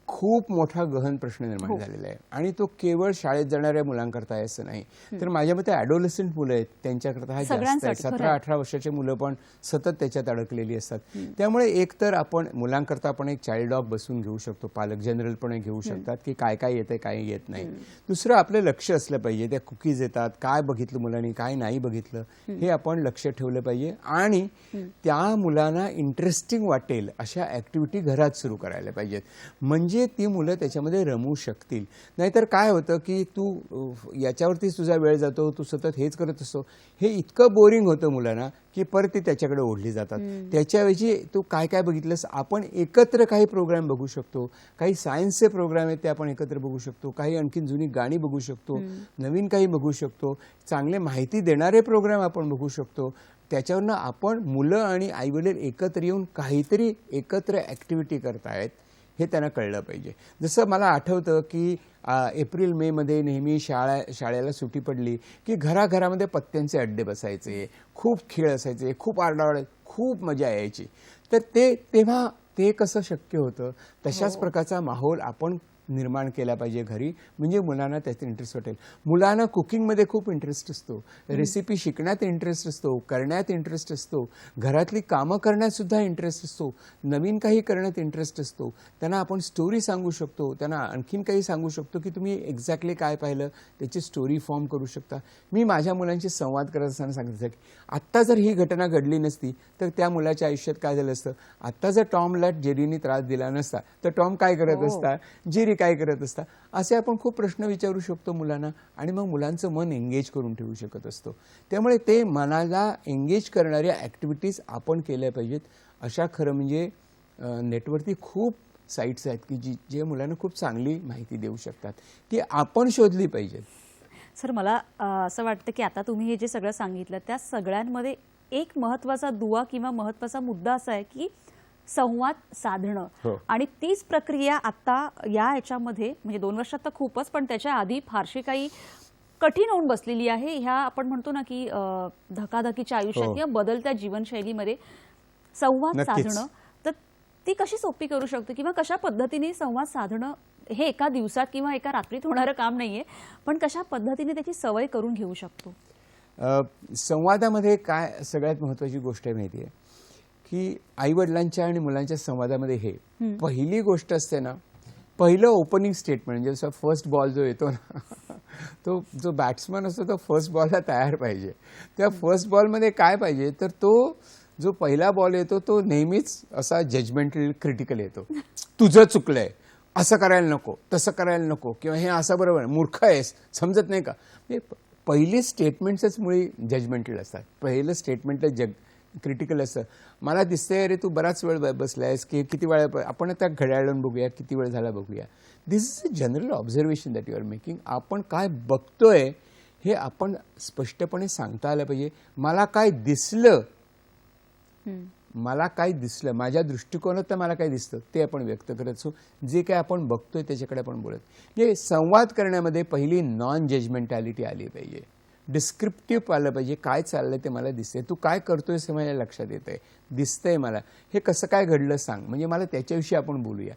खूप मोठा गहन प्रश्न निर्माण झालेला आहे आणि तो केवळ शाळेत जाणाऱ्या मुलांकरता आहे असं नाही, तर माझ्या मते ॲडोलसंट मुलं आहेत त्यांच्याकरता हा जास्त आहे. 17-18 वर्षाचे मुलं पण सतत त्याच्यात अडकलेली असतात. त्यामुळे एक तर आपण मुलांकरता आपण एक चाइल्ड लॉक बसून घेऊ शकतो, पालक जनरलपणे घेऊ शकतात की काय काय येतंय काय येत नाही. दुसरं आपलं लक्ष असलं पाहिजे, त्या कुकीज येतात, काय बघितलं मुलांनी काय नाही बघितलं हे आपण लक्ष ठेवलं पाहिजे आणि त्या मुलांना इंटरेस्टिंग वाटेल अशा ऍक्टिव्हिटी घरात सुरू करायला पाहिजेत. म्हणजे म्हणजे ती मुलं त्याच्यामध्ये रमू शकतील. नाहीतर काय होतं की तू याच्यावरतीच तुझा वेळ जातो, तू सतत हेच करत असतो, हे इतकं बोरिंग होतं मुलांना की परत ती त्याच्याकडे ओढली जातात. त्याच्याऐवजी तू काय काय बघितलंस, आपण एकत्र काही प्रोग्राम बघू शकतो, काही सायन्सचे प्रोग्राम आहेत ते आपण एकत्र बघू शकतो, काही आणखीन जुनी गाणी बघू शकतो, नवीन काही बघू शकतो, चांगले माहिती देणारे प्रोग्राम आपण बघू शकतो. त्याच्यावरनं आपण मुलं आणि आईवडील एकत्र येऊन काहीतरी एकत्र ॲक्टिव्हिटी करतायत हे त्यांना कळलं पाहिजे. जसं मला आठवतं की एप्रिल मे मध्ये नेहमी शाळेला सुट्टी पडली की घराघरामध्ये पत्त्यांचे अड्डे बसायचे, खूप खेळ असायचे, खूप आरडाओरड, खूप मजा यायची. तर तेव्हा ते कसं शक्य होतं, तशाच प्रकारचा माहोल आपण निर्माण केला पाहिजे घरी, म्हणजे मुलांना त्यात इंटरेस्ट वाटेल. मुलांना कुकिंगमध्ये खूप इंटरेस्ट असतो, रेसिपी शिकण्यात इंटरेस्ट असतो, करण्यात इंटरेस्ट असतो, घरातली कामं करण्यात सुद्धा इंटरेस्ट असतो, नवीन काही करण्यात इंटरेस्ट असतो. त्यांना आपण स्टोरी सांगू शकतो, त्यांना आणखीन काही सांगू शकतो की तुम्ही एक्झॅक्टली काय पाहिलं त्याची स्टोरी फॉर्म करू शकता. मी माझ्या मुलांशी संवाद करत असताना सांगितलं की आत्ता जर ही घटना घडली नसती तर त्या मुलाच्या आयुष्यात काय झालं असतं, आत्ता जर टॉमला जेरीने त्रास दिला नसता तर टॉम काय करत असता, जेरी काय करत असता, असे आपण खूप प्रश्न विचारू शकतो मुलांना आणि मग मुलांचं मन एंगेज करून ठेवू शकत असतो. त्यामुळे ते मनाला एंगेज करणाऱ्या ॲक्टिव्हिटीज आपण केल्या पाहिजेत. अशा खरं म्हणजे नेटवरती खूप साईट्स आहेत की जे मुलांना खूप चांगली माहिती देऊ शकतात, ती आपण शोधली पाहिजेत. सर, मला असं वाटतं की आता तुम्ही हे जे सगळं सांगितलं त्या सगळ्यांमध्ये एक महत्त्वाचा दुवा किंवा महत्त्वाचा मुद्दा असा आहे की संवाद साधणं. आणि तीच प्रक्रिया आता या याच्यामध्ये म्हणजे 2 वर्षात तर खूपच, पण त्याच्या आधी फारशी काही कठीण होऊन बसलेली आहे. ह्या आपण म्हणतो ना की धकाधकीच्या आयुष्यात किंवा बदलत्या जीवनशैलीमध्ये संवाद साधणं, तर ती कशी सोपी करू शकतो किंवा कशा पद्धतीने संवाद साधणं, हे एका दिवसात किंवा एका रात्रीत होणारं काम नाहीये, पण कशा पद्धतीने त्याची सवय करून घेऊ शकतो? संवादामध्ये काय सगळ्यात महत्त्वाची गोष्ट आहे माहिती आहे की आईवडिलांच्या आणि मुलांच्या संवादामध्ये हे पहिली गोष्ट असते ना, पहिलं ओपनिंग स्टेटमेंट म्हणजे जसं फर्स्ट बॉल जो येतो ना, तो जो बॅट्समन असतो तो फर्स्ट बॉलला तयार पाहिजे. त्या फर्स्ट बॉलमध्ये काय पाहिजे तर तो जो पहिला बॉल येतो तो नेहमीच असा जजमेंटल क्रिटिकल येतो, तुझं चुकलंय, असं करायला नको, तसं करायला नको, किंवा हे असं बरोबर, मूर्ख आहेस, समजत नाही का. पहिली स्टेटमेंट्सच मुळे जजमेंटल असतात. पहिलं स्टेटमेंट क्रिटिकल असतं. मला दिसतंय अरे तू बराच वेळ बसलायस की किती वेळ, आपण आता घड्याळून बघूया किती वेळ झाला बघूया. This is a general observation that you are making. आपण काय बघतोय हे आपण स्पष्टपणे सांगता आलं पाहिजे. मला काय दिसलं, मला काय दिसलं, माझ्या दृष्टिकोनात मला काय दिसतं ते आपण व्यक्त करत असू. जे काय आपण बघतोय त्याच्याकडे आपण बोलत. म्हणजे संवाद करण्यामध्ये पहिली नॉन जजमेंटॅलिटी आली पाहिजे. डिस्क्रिप्टिव्ह आलं पाहिजे, काय चाललंय ते मला दिसतंय, तू काय करतोयस हे माझ्या लक्षात येतंय, दिसतंय मला, हे कसं काय घडलं सांग, म्हणजे मला त्याच्याविषयी आपण बोलूया.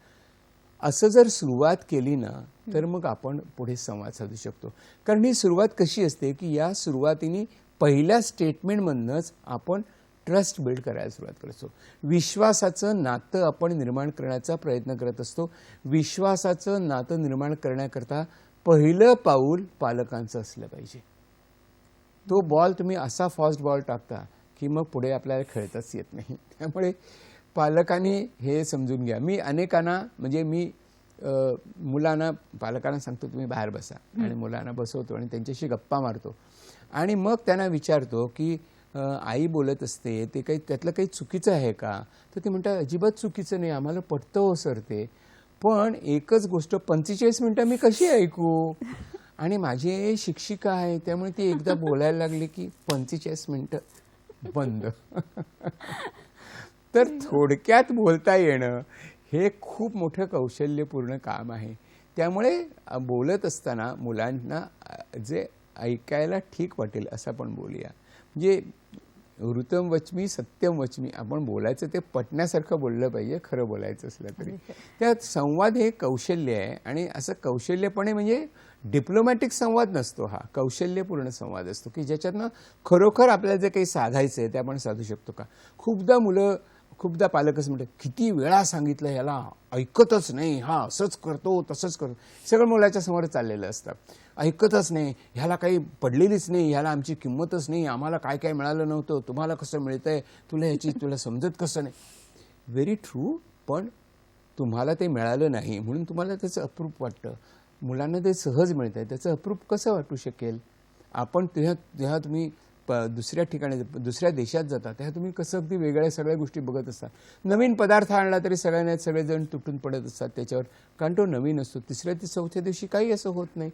असं जर सुरुवात केली ना तर मग आपण पुढे संवाद साधू शकतो. कारण ही सुरुवात कशी असते की या सुरुवातीने पहिल्या स्टेटमेंटमधनंच आपण ट्रस्ट बिल्ड करायला सुरुवात करतो. विश्वासाचं नातं आपण निर्माण करण्याचा प्रयत्न करत असतो. विश्वासाचं नातं निर्माण करण्याकरता पहिलं पाऊल पालकांचं असलं पाहिजे. तो बॉल तुम्ही असा फास्ट बॉल टाकता की मग पुढे आपल्याला खेळताच येत नाही. त्यामुळे पालकांनी हे समजून घ्या. मी अनेकांना म्हणजे मी मुलांना पालकांना सांगतो तुम्ही बाहेर बसा आणि मुलांना बसवतो आणि त्यांच्याशी गप्पा मारतो आणि मग त्यांना विचारतो की आई बोलत असते ते काही त्यातलं काही चुकीचं आहे का. तर ते म्हणतात अजिबात चुकीचं नाही, आम्हाला पटतं हो सर ते, पण एकच गोष्ट 45 मिनिटं मी कशी ऐकू. आणि माझी शिक्षिका आहे त्यामुळे ती एकदा बोलायला लागली की 45 मिनिटं बंद. तर थोडक्यात बोलता येणं हे खूप मोठं कौशल्यपूर्ण काम आहे. त्यामुळे बोलत असताना मुलांना जे ऐकायला ठीक वाटेल असं आपण बोलूया. म्हणजे ऋतम वच्मी सत्यम वच्मी, आपण बोलायचं ते पटण्यासारखं बोललं पाहिजे खरं बोलायचं असलं तरी. त्यात संवाद हे कौशल्य आहे आणि असं कौशल्यपणे म्हणजे डिप्लोमॅटिक संवाद नसतो, हा कौशल्यपूर्ण संवाद असतो की ज्याच्यातनं खरोखर आपल्याला जे काही साधायचं आहे ते आपण साधू शकतो का. खूपदा पालकच म्हणतात किती वेळा सांगितलं ह्याला ऐकतच नाही, हा असंच करतो तसंच करतो. सगळं मुलाच्या समोर चाललेलं असतं, ऐकतच नाही, ह्याला काही पडलेलीच नाही, ह्याला आमची किंमतच नाही, आम्हाला काय काय मिळालं नव्हतं, तुम्हाला कसं मिळतंय, तुला ह्याची तुला समजत कसं नाही. Very true. पण तुम्हाला ते मिळालं नाही म्हणून तुम्हाला त्याचं अप्रूप वाटतं. मुलांना ते सहज मिळत आहे, त्याचं अप्रूप कसं वाटू शकेल? आपण जेव्हा तुम्ही दुसऱ्या ठिकाणी दुसऱ्या देशात जाता तेव्हा तुम्ही कसं अगदी वेगळ्या सगळ्या गोष्टी बघत असता. नवीन पदार्थ आणला तरी सगळ्यांना सगळेजण तुटून पडत असतात त्याच्यावर, कारण तो नवीन असतो. तिसऱ्या ते चौथ्या दिवशी काही असं होत नाही.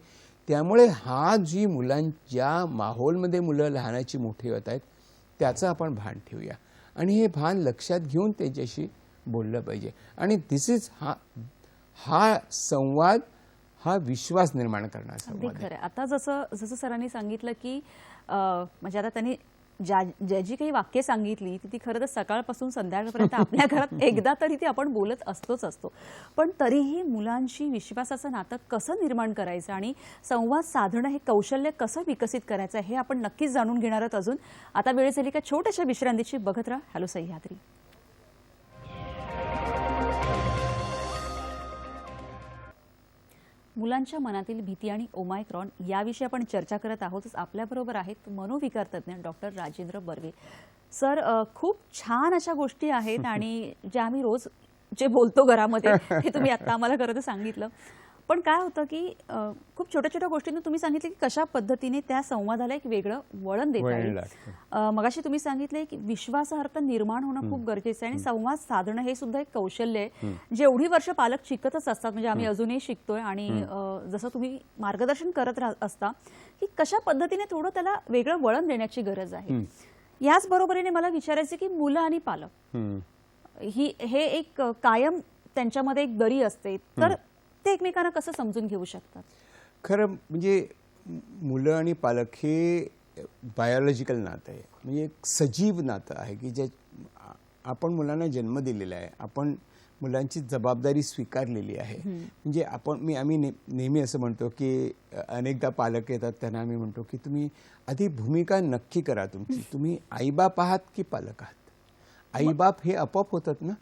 त्यामुळे हा जी ज्या माहोलमध्ये मुलं लहानाची मोठी होत आहेत त्याचं आपण भान ठेवूया आणि हे भान लक्षात घेऊन त्याच्याशी बोललं पाहिजे. आणि दिस इज हा संवाद हा विश्वास निर्माण करणारा अगदी संवाद आहे. खरं. आता जसं सरांनी सांगितलं की म्हणजे आता त्यांनी ज्या जी काही वाक्य सांगितली ती खरं तर सकाळपासून संध्याकाळपर्यंत आपल्या घरात एकदा तरी ती आपण बोलत असतो. पण तरीही मुलांशी विश्वासाचं नातं कसं निर्माण करायचं आणि संवाद साधणं हे कौशल्य कसं विकसित करायचं हे आपण नक्कीच जाणून घेणार आहोत. अजून आता वेळ झाली का छोट्याशा विश्रांतीची. बघत राहा हॅलो सह्याद्री. मुलांच्या मनातील भीती आणि ओमायक्रॉन याविषयी आपण चर्चा करत आहोतच. आपल्याबरोबर आहेत मनोविकार तज्ज्ञ डॉक्टर राजेंद्र बर्वे. सर, खूप छान अशा गोष्टी आहेत आणि ज्या आम्ही रोज जे बोलतो घरामध्ये हे तुम्ही आता आम्हाला खरं तर सांगितलं. पण काय होतं की खूप छोट्या छोट्या गोष्टींना तुम्ही सांगितलं की कशा पद्धतीने त्या संवादाला एक वेगळं वळण देता येईल. मगाशी तुम्ही सांगितलंय की विश्वासार्थ निर्माण होणं खूप गरजेचं आहे आणि संवाद साधणं हे सुद्धा एक कौशल्य आहे जे एवढी वर्ष पालक शिकतच असतात. म्हणजे आम्ही अजूनही शिकतोय आणि जसं तुम्ही मार्गदर्शन करत असता की कशा पद्धतीने थोडं त्याला वेगळं वळण देण्याची गरज आहे. याच बरोबरीने मला विचारायचं की मुलं आणि पालक हे एक कायम त्यांच्यामध्ये एक दरी असते, तर ते एकमेकांना कसं समजून घेऊ शकतात? खरं म्हणजे मुलं आणि पालक हे बायोलॉजिकल नातं आहे, म्हणजे एक सजीव नातं आहे की जे आपण मुलांना जन्म दिलेला आहे, आपण मुलांची जबाबदारी स्वीकारलेली आहे. म्हणजे आम्ही नेहमी असं म्हणतो की अनेकदा पालक येतात त्यांना आम्ही म्हणतो की तुम्ही आधी भूमिका नक्की करा तुमची. तुम्ही आईबाप आहात की पालक आहात? आईबाप हे आपोआप होतात ना,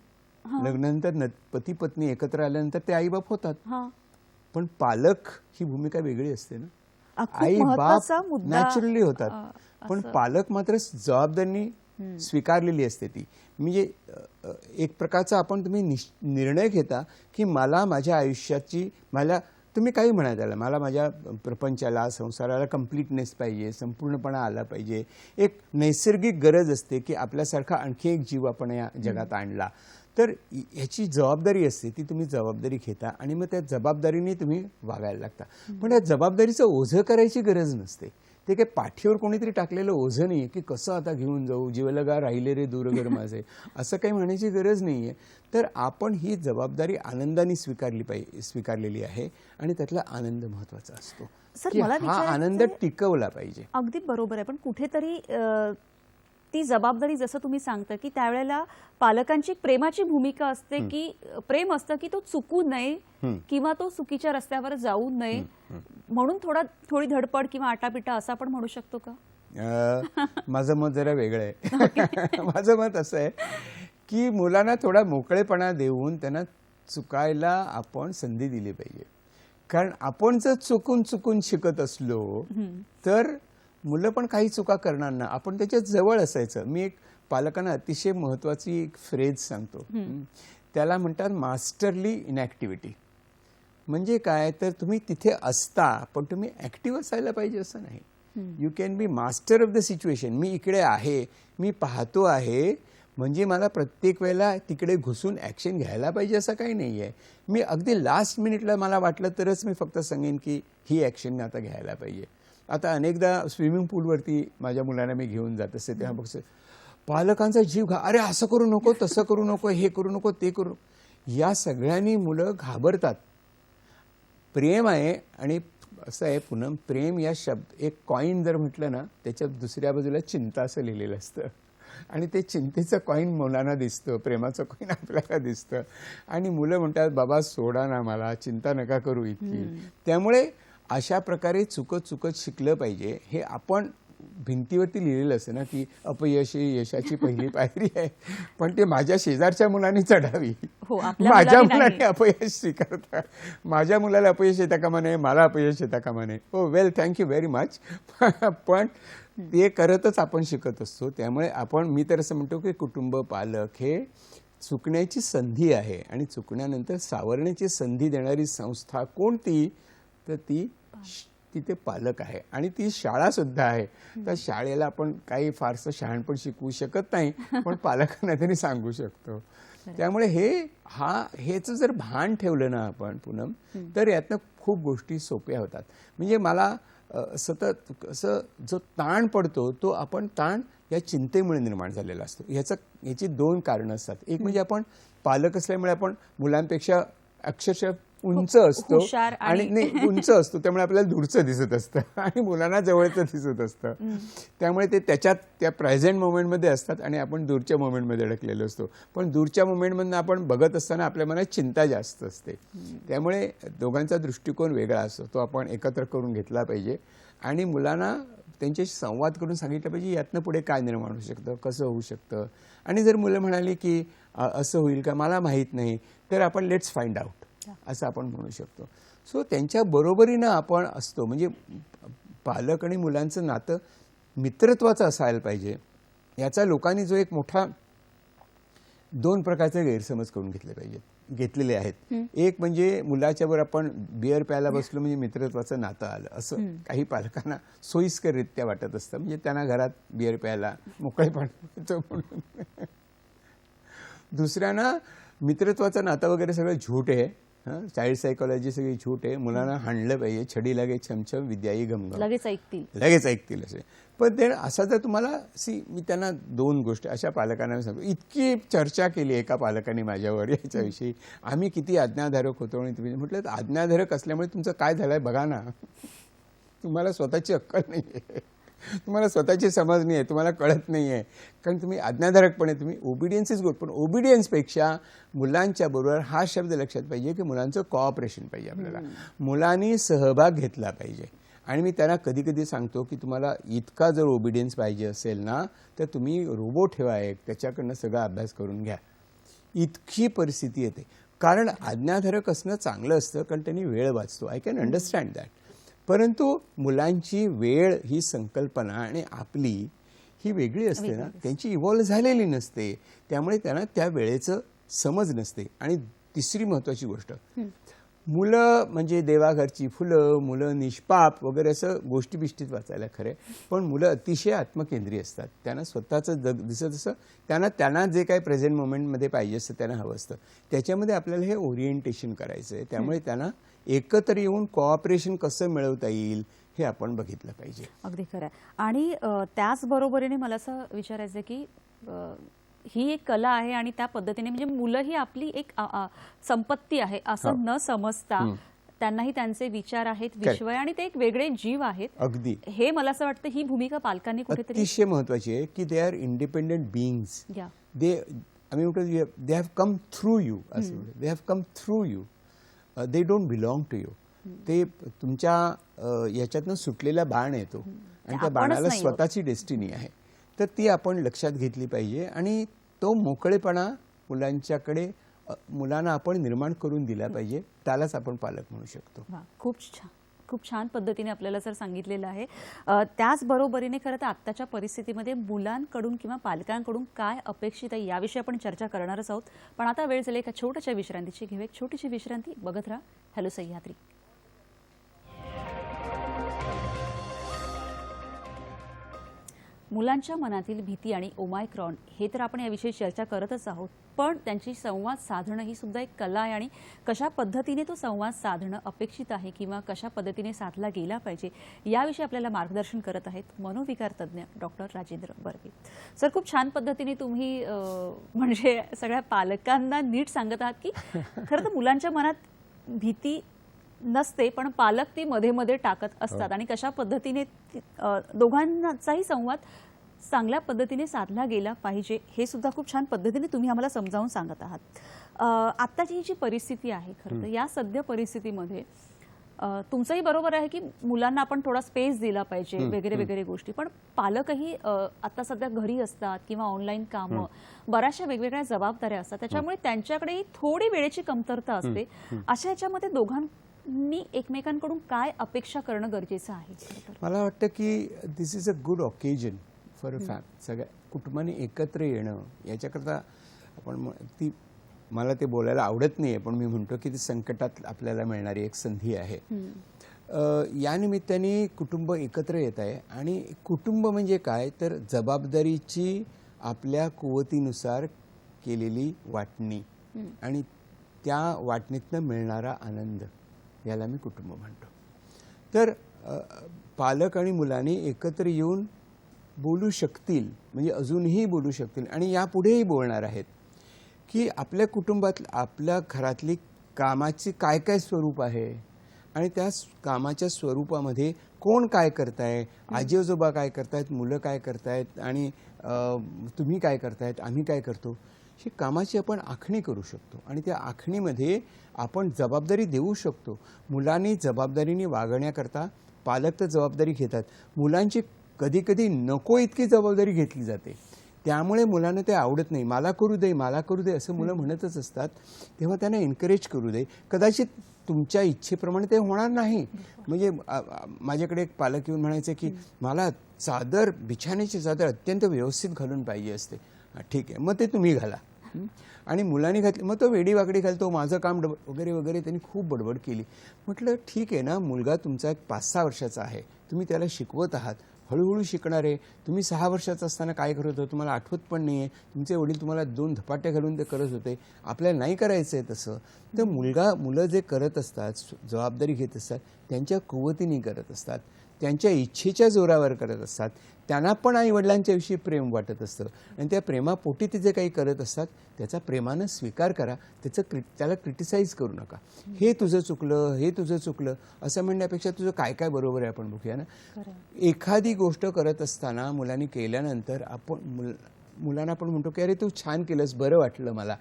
लग्नानंतर पती पत्नी एकत्र आल्यानंतर ते आईबाप होतात. पण पालक ही भूमिका वेगळी असते ना. आई बाप नॅचरली होतात, पण पालक मात्र जबाबदारी स्वीकारलेली असते ती. म्हणजे एक प्रकारचा तुम्ही निर्णय घेता की मला माझ्या आयुष्याची तुम्ही काही म्हणा त्याला, मला माझ्या प्रपंचाला संसाराला कम्प्लीटनेस पाहिजे, संपूर्णपणा आला पाहिजे. एक नैसर्गिक गरज असते की आपल्यासारखा आणखी एक जीव आपण या जगात आणला, तर ह्याची जबाबदारी असते, ती तुम्ही जबाबदारी घेता आणि मग त्या जबाबदारीने तुम्ही वागायला लागता. पण त्या जबाबदारीचं ओझं करायची गरज नसते. ते काही पाठीवर कोणीतरी टाकलेलं ओझं नाही आहे की कसं आता घेऊन जाऊ, जीवलगा राहिले रे दूरघर माझे, असं काही म्हणायची गरज नाही आहे. तर आपण ही जबाबदारी आनंदाने स्वीकारलेली आहे आणि त्यातला आनंद महत्वाचा असतो. सर, मला हा आनंद टिकवला पाहिजे. अगदी बरोबर आहे, पण कुठेतरी ती जबाबदारी जसं तुम्ही सांगता की त्यावेळेला पालकांची प्रेमाची भूमिका असते की प्रेम असतं की तो चुकू नये किंवा तो चुकीच्या रस्त्यावर जाऊ नये, म्हणून थोडी धडपड किंवा आटापिटा असं आपण म्हणू शकतो का? माझं मत जरा वेगळं आहे. माझं मत असं आहे की मुलांना थोडा मोकळेपणा देऊन त्यांना चुकायला आपण संधी दिली पाहिजे. कारण आपण जर चुकून शिकत असलो तर मुलं पण काही चुका करणार ना, आपण त्याच्या जवळ असायचं. मी एक पालकांना अतिशय महत्वाची एक फ्रेज सांगतो, त्याला म्हणतात मास्टरली इनॅक्टिव्हिटी. म्हणजे काय, तर तुम्ही तिथे असता पण तुम्ही ऍक्टिव्ह असायला पाहिजे असं नाही. You can be master of the situation. मी इकडे आहे, मी पाहतो आहे, म्हणजे मला प्रत्येक वेळेला तिकडे घुसून ॲक्शन घ्यायला पाहिजे असं काही नाही आहे. मी अगदी लास्ट मिनिटला मला वाटलं तरच मी फक्त सांगेन की ही ॲक्शन मी आता घ्यायला पाहिजे. आता अनेकदा स्विमिंग पूलवरती माझ्या मुलांना मी घेऊन जात असते तेव्हा बघते पालकांचा जीव अरे असं करू नको, तसं करू नको, हे करू नको, ते करू. या सगळ्यांनी मुलं घाबरतात. प्रेम आहे आणि असं आहे पूनम, प्रेम या एक कॉईन जर म्हटलं ना त्याच्या दुसऱ्या बाजूला चिंता असं लिहिलेलं असतं आणि ते चिंतेचं कॉईन मुलांना दिसतं, प्रेमाचं कॉईन आपल्याला दिसतं आणि मुलं म्हणतात बाबा सोडा ना मला, चिंता नका करू इतकी. त्यामुळे अशा प्रकारे चुकत शिकलं पाहिजे. हे आपण भिंतीवरती लिहिलेलं असतं ना की अपयश ही यशाची पहिली पायरी आहे, पण ते माझ्या शेजारच्या मुलांनी चढावी. माझ्या मुलांनी अपयश स्वीकारता, माझ्या मुलाला अपयश येता कामा नये, मला अपयश येता कामा नये. हो वेल, थँक्यू व्हेरी मच. पण ते करतच आपण शिकत असतो. त्यामुळे मी तर असं म्हणतो की कुटुंब पालक हे चुकण्याची संधी आहे आणि चुकण्यानंतर सावरण्याची संधी देणारी संस्था कोणती, तर तिथे पालक आहे आणि ती शाळा सुद्धा आहे. त्या शाळेला आपण काही फारसं शहाणपण शिकवू शकत नाही, पण पालकांना तरी सांगू शकतो. त्यामुळे हेच जर भान ठेवलं ना आपण पूनम, तर यातनं खूप गोष्टी सोप्या होतात. म्हणजे मला सतत असं जो ताण पडतो तो आपण ताण या चिंतेमुळे निर्माण झालेला असतो. याची दोन कारणं असतात. एक म्हणजे आपण पालक असल्यामुळे आपण मुलांपेक्षा अक्षरशः उंच असतो हुशार आणि नाही उंच असतो, त्यामुळे आपल्याला दूरचं दिसत असतं आणि मुलांना जवळचं दिसत असतं. त्यामुळे ते त्या प्रेझेंट मोमेंटमध्ये असतात आणि आपण दूरच्या मोमेंटमध्ये अडकलेलो असतो. पण दूरच्या मोमेंटमधून आपण बघत असताना आपल्या मनात चिंता जास्त असते. त्यामुळे दोघांचा दृष्टिकोन वेगळा असतो, तो आपण एकत्र करून घेतला पाहिजे आणि मुलांना त्यांच्याशी संवाद करून सांगितलं पाहिजे यातनं पुढे काय निर्माण होऊ शकतं, कसं होऊ शकतं. आणि जर मुलं म्हणाली की असं होईल का, मला माहीत नाही, तर आपण लेट्स फाइंड आउट असं आपण म्हणू शकतो. सो त्यांच्या बरोबरीनं आपण असतो. म्हणजे पालक आणि मुलांचं नातं मित्रत्वाचं असायला पाहिजे. याचा लोकांनी जो एक मोठा 2 प्रकारचे गैरसमज करून घेतलेले आहेत. एक म्हणजे मुलाच्या बरोबर आपण बिअर प्यायला बसलो म्हणजे मित्रत्वाचं नातं आलं, असं काही पालकांना सोयीस्कररित्या वाटत असतं. म्हणजे त्यांना घरात बिअर प्यायला मोकळेपणा म्हणून. दुसऱ्यांना मित्रत्वाचं नातं वगैरे सगळं झूट आहे. चाइल्ड सायकोलॉजी सगळी झूट आहे. मुलांना हाणलं पाहिजे, छडी लागे छमछम विद्याई घमघम, लगेच ऐकतील असे. पण ते असा जर तुम्हाला मी त्यांना 2 गोष्टी अशा पालकांना सांगतो. इतकी चर्चा केली एका पालकाने माझ्यावर याच्याविषयी, आम्ही किती आज्ञाधारक होतो. आणि तुम्ही म्हटलं आज्ञाधारक असल्यामुळे तुमचं काय झालंय बघा ना, तुम्हाला स्वतःची अक्कल नाही आहे, तुम्हाला स्वतःची समज नाही आहे, तुम्हाला कळत नाही आहे. कारण तुम्ही आज्ञाधारकपणे तुम्ही ओबिडियन्स इज गुड, पण ओबिडियन्सपेक्षा मुलांच्या बरोबर हा शब्द लक्षात पाहिजे की मुलांचं कोऑपरेशन पाहिजे. आपल्याला मुलांनी सहभाग घेतला पाहिजे. आणि मी त्यांना कधी कधी सांगतो की तुम्हाला इतका जर ओबिडियन्स पाहिजे असेल ना, तर तुम्ही रोबो ठेवा एक, त्याच्याकडनं सगळा अभ्यास करून घ्या. इतकी परिस्थिती येते. कारण आज्ञाधारक असणं चांगलं असतं, कारण त्यांनी वेळ वाचतो. I can understand that. परंतु मुलांची वेळ ही संकल्पना आणि आपली ही वेगळी असते ना, त्यांची इव्हॉल्व झालेली नसते. त्यामुळे त्यांना त्या वेळेचं समज नसते. आणि तिसरी महत्त्वाची गोष्ट, मुलं म्हणजे देवाघरची फुलं, मुलं निष्पाप वगैरे असं गोष्टी बिष्टीत वाचायला खरं, पण मुलं अतिशय आत्मकेंद्रीय असतात. त्यांना स्वतःचं जग दिसत असं, त्यांना जे काही प्रेझेंट मोमेंटमध्ये पाहिजे असतं त्यांना हवं असतं. त्याच्यामध्ये आपल्याला हे ओरिएंटेशन करायचं आहे. त्यामुळे त्यांना एकत्र येऊन कोऑपरेशन कसं मिळवता येईल हे आपण बघितलं पाहिजे. अगदी खरं आहे. आणि त्याचबरोबरीने मला असं विचारायचं की ही एक कला आहे आणि त्या पद्धतीने म्हणजे मुलं ही आपली एक संपत्ती आहे असं न समजता त्यांनाही त्यांचे विचार आहेत, विश्व आहे आणि ते एक वेगळे जीव आहेत. अगदी हे मला असं वाटतं ही भूमिका पालकांनी कुठेतरी अतिशय महत्त्वाची आहे की they are independent beings. They have come through you, असं they have come through you. They don't belong to you. ते तुमच्या याच्यातनं सुटलेला बाण येतो आणि त्या बाणाला स्वतःची डेस्टिनी आहे. तर ती आपण लक्षात घेतली पाहिजे आणि तो मोकळेपणा मुलांना आपण निर्माण करून दिला पाहिजे. त्यालाच आपण पालक म्हणू शकतो. खूप छान पद्धतीने आपल्याला सर सांगितलेलं आहे. त्याचबरोबरीने खरं तर आत्ताच्या परिस्थितीमध्ये मुलांकडून किंवा पालकांकडून काय अपेक्षित आहे याविषयी आपण चर्चा करणारच आहोत. पण आता वेळ झाली एका छोट्याशा विश्रांतीची. घेऊ एक छोटीशी विश्रांती. बघत राहा हॅलो सह्याद्री. मुलांच्या मनातील भीती आणि ओमायक्रॉन हे तर आपण याविषयी चर्चा करतच आहोत, पण त्यांची संवाद साधणं ही सुद्धा एक कला आहे आणि कशा पद्धतीने तो संवाद साधणं अपेक्षित आहे किंवा कशा पद्धतीने साधला गेला पाहिजे याविषयी आपल्याला मार्गदर्शन करत आहेत मनोविकार तज्ज्ञ डॉक्टर राजेंद्र बर्वे. सर, खूप छान पद्धतीने तुम्ही म्हणजे सगळ्या पालकांना नीट सांगत आहात की खरं तर मुलांच्या मनात भीती नसते, पण पालक ती मध्ये मध्ये टाकत असतात आणि कशा पद्धतीने दोघांचाही संवाद चांगल्या पद्धतीने साधला गेला पाहिजे हे सुद्धा खूप छान पद्धतीने तुम्ही आम्हाला समजावून सांगत आहात. आत्ताची जी परिस्थिती आहे खरं तर या सध्या परिस्थितीमध्ये तुमचंही बरोबर आहे की मुलांना आपण थोडा स्पेस दिला पाहिजे वगैरे वगैरे गोष्टी, पण पालकही आता सध्या घरी असतात किंवा ऑनलाईन कामं, बऱ्याचशा वेगवेगळ्या जबाबदाऱ्या असतात, त्याच्यामुळे त्यांच्याकडेही थोडी वेळेची कमतरता असते. अशा ह्याच्यामध्ये दोघांनी एकमेकांकडून काय अपेक्षा करणं गरजेचं आहे? मला वाटतं की this is a good occasion for a family. सगळ्या कुटुंबाने एकत्र येणं याच्याकरता ती मला ते बोलायला आवडत नाही आहे, पण मी म्हणतो की ती संकटात आपल्याला मिळणारी एक संधी आहे. या निमित्ताने कुटुंब एकत्र येत आहे आणि कुटुंब म्हणजे काय तर जबाबदारीची आपल्या कुवतीनुसार केलेली वाटणी आणि त्या वाटणीतनं मिळणारा आनंद, याला मी कुटुंब म्हणतो. तर पालक आणि मुलांनी एकत्र येऊन बोलू शकतील, म्हणजे अजूनही बोलू शकतील आणि यापुढेही बोलणार आहेत की आपल्या कुटुंबात आपल्या घरातली कामाची काय काय स्वरूप आहे आणि त्या कामाच्या स्वरूपामध्ये कोण काय करताय, आजी आजोबा काय करतायत, मुलं काय करतायत आणि तुम्ही काय करतायत, आम्ही काय करतो, ही कामाची आपण आखणी करू शकतो आणि त्या आखणीमध्ये आपण जबाबदारी देऊ शकतो. मुलांनी जबाबदारीने वागण्याकरता पालक तर जबाबदारी घेतात, मुलांची कधी कधी नको इतकी जबाबदारी घेतली जाते, त्यामुळे मुलांना ते आवडत नाही. मला करू दे, मला करू दे असं मुलं म्हणतच असतात. तेव्हा त्यांना एनकरेज करू दे. कदाचित तुमच्या इच्छेप्रमाणे ते होणार नाही. म्हणजे माझ्याकडे एक पालक येऊन म्हणायचे की मला चादर, बिछाण्याची चादर अत्यंत व्यवस्थित घालून पाहिजे असते. ठीक आहे, मग ते तुम्ही घाला. आणि मुलांनी घातली, मग तो वेडी वाकडी घालतो, माझं काम वगैरे वगैरे त्यांनी खूप बडबड केली. म्हटलं ठीक आहे ना, मुलगा तुमचा 5-6 वर्षाचा आहे, तुम्ही त्याला शिकवत आहात, हळूहळू शिकणार आहे. तुम्ही 6 वर्षाचा असताना काय करत होतं तुम्हाला आठवत पण नाही आहे. तुमचे वडील तुम्हाला 2 धपाटे घालून ते करत होते, आपल्याला नाही करायचं आहे तसं. तर मुलं जे करत असतात, जबाबदारी घेत असतात, त्यांच्या कुवतीने करत असतात, त्यांच्या इच्छेच्या जोरावर करत असतात. त्यांना पण आई वडिलांच्या विषयी प्रेम वाटत असतं आणि त्या प्रेमापोटी ते जे काही करत असतात त्याचा प्रेमानं स्वीकार करा. त्याला क्रिटिसाइज करू नका. हे तुझं चुकलं, हे तुझं चुकलं असं म्हणण्यापेक्षा तुझं काय काय बरोबर आहे आपण बघूया ना. एखादी गोष्ट करत असताना मुलांनी केल्यानंतर आपण मुलांना आपण म्हणतो की अरे तू छान केलंस, बरं वाटलं मला.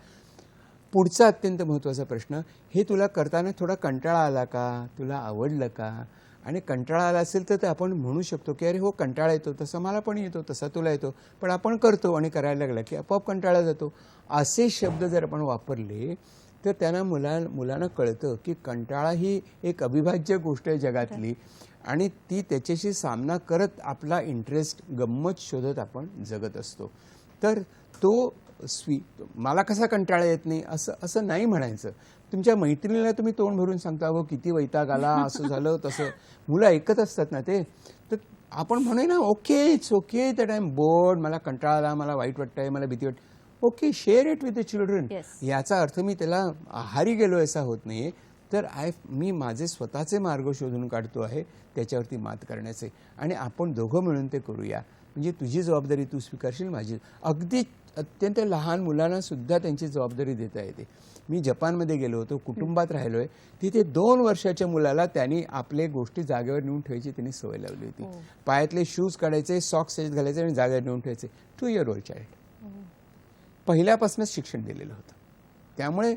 पुढचा अत्यंत महत्त्वाचा प्रश्न, हे तुला करताना थोडा कंटाळा आला का, तुला आवडलं का. आणि कंटाळा आला असेल तर आपण म्हणू शकतो की अरे हो कंटाळा येतो, तसं मला पण येतो, तसा तुला येतो, पण आपण करतो आणि करायला लागला की आपोआप कंटाळा जातो. असे शब्द जर आपण वापरले तर त्यांना मुलांना कळतं की कंटाळा ही एक अविभाज्य गोष्ट आहे जगातली आणि ती त्याच्याशी सामना करत आपला इंटरेस्ट, गंमत शोधत आपण जगत असतो. तर तो मला कसा कंटाळा येत नाही असं नाही म्हणायचं. तुमच्या मैत्रिणीला तुम्ही तोंड भरून सांगता हो किती वैताग आला, असं झालं तसं, मुलं ऐकत असतात ना ते. तर आपण म्हणूया ना okay, it's okay that I am bored, मला कंटाळा आला, मला वाईट वाटतंय, मला भीती वाटते. Okay, share it with the children. याचा अर्थ मी त्याला आहारी गेलो असा होत नाही. तर मी माझे स्वतःचे मार्ग शोधून काढतो आहे त्याच्यावरती मात करण्याचे आणि आपण दोघं मिळून ते करूया. म्हणजे तुझी जबाबदारी तू स्वीकारशील, माझी. अगदी अत्यंत लहान मुलांना सुद्धा त्यांची जबाबदारी देता येते. मी जपानमध्ये गेलो होतो, कुटुंबात राहिलो आहे, तिथे 2 वर्षाच्या मुलाला त्यांनी आपले गोष्टी जागेवर नेऊन ठेवायची त्यांनी सवय लावली होती. पायातले शूज काढायचे, सॉक्स घालायचे आणि जागेवर नेऊन ठेवायचे. 2 year old चाइल्ड. पहिल्यापासूनच शिक्षण दिलेलं होतं. त्यामुळे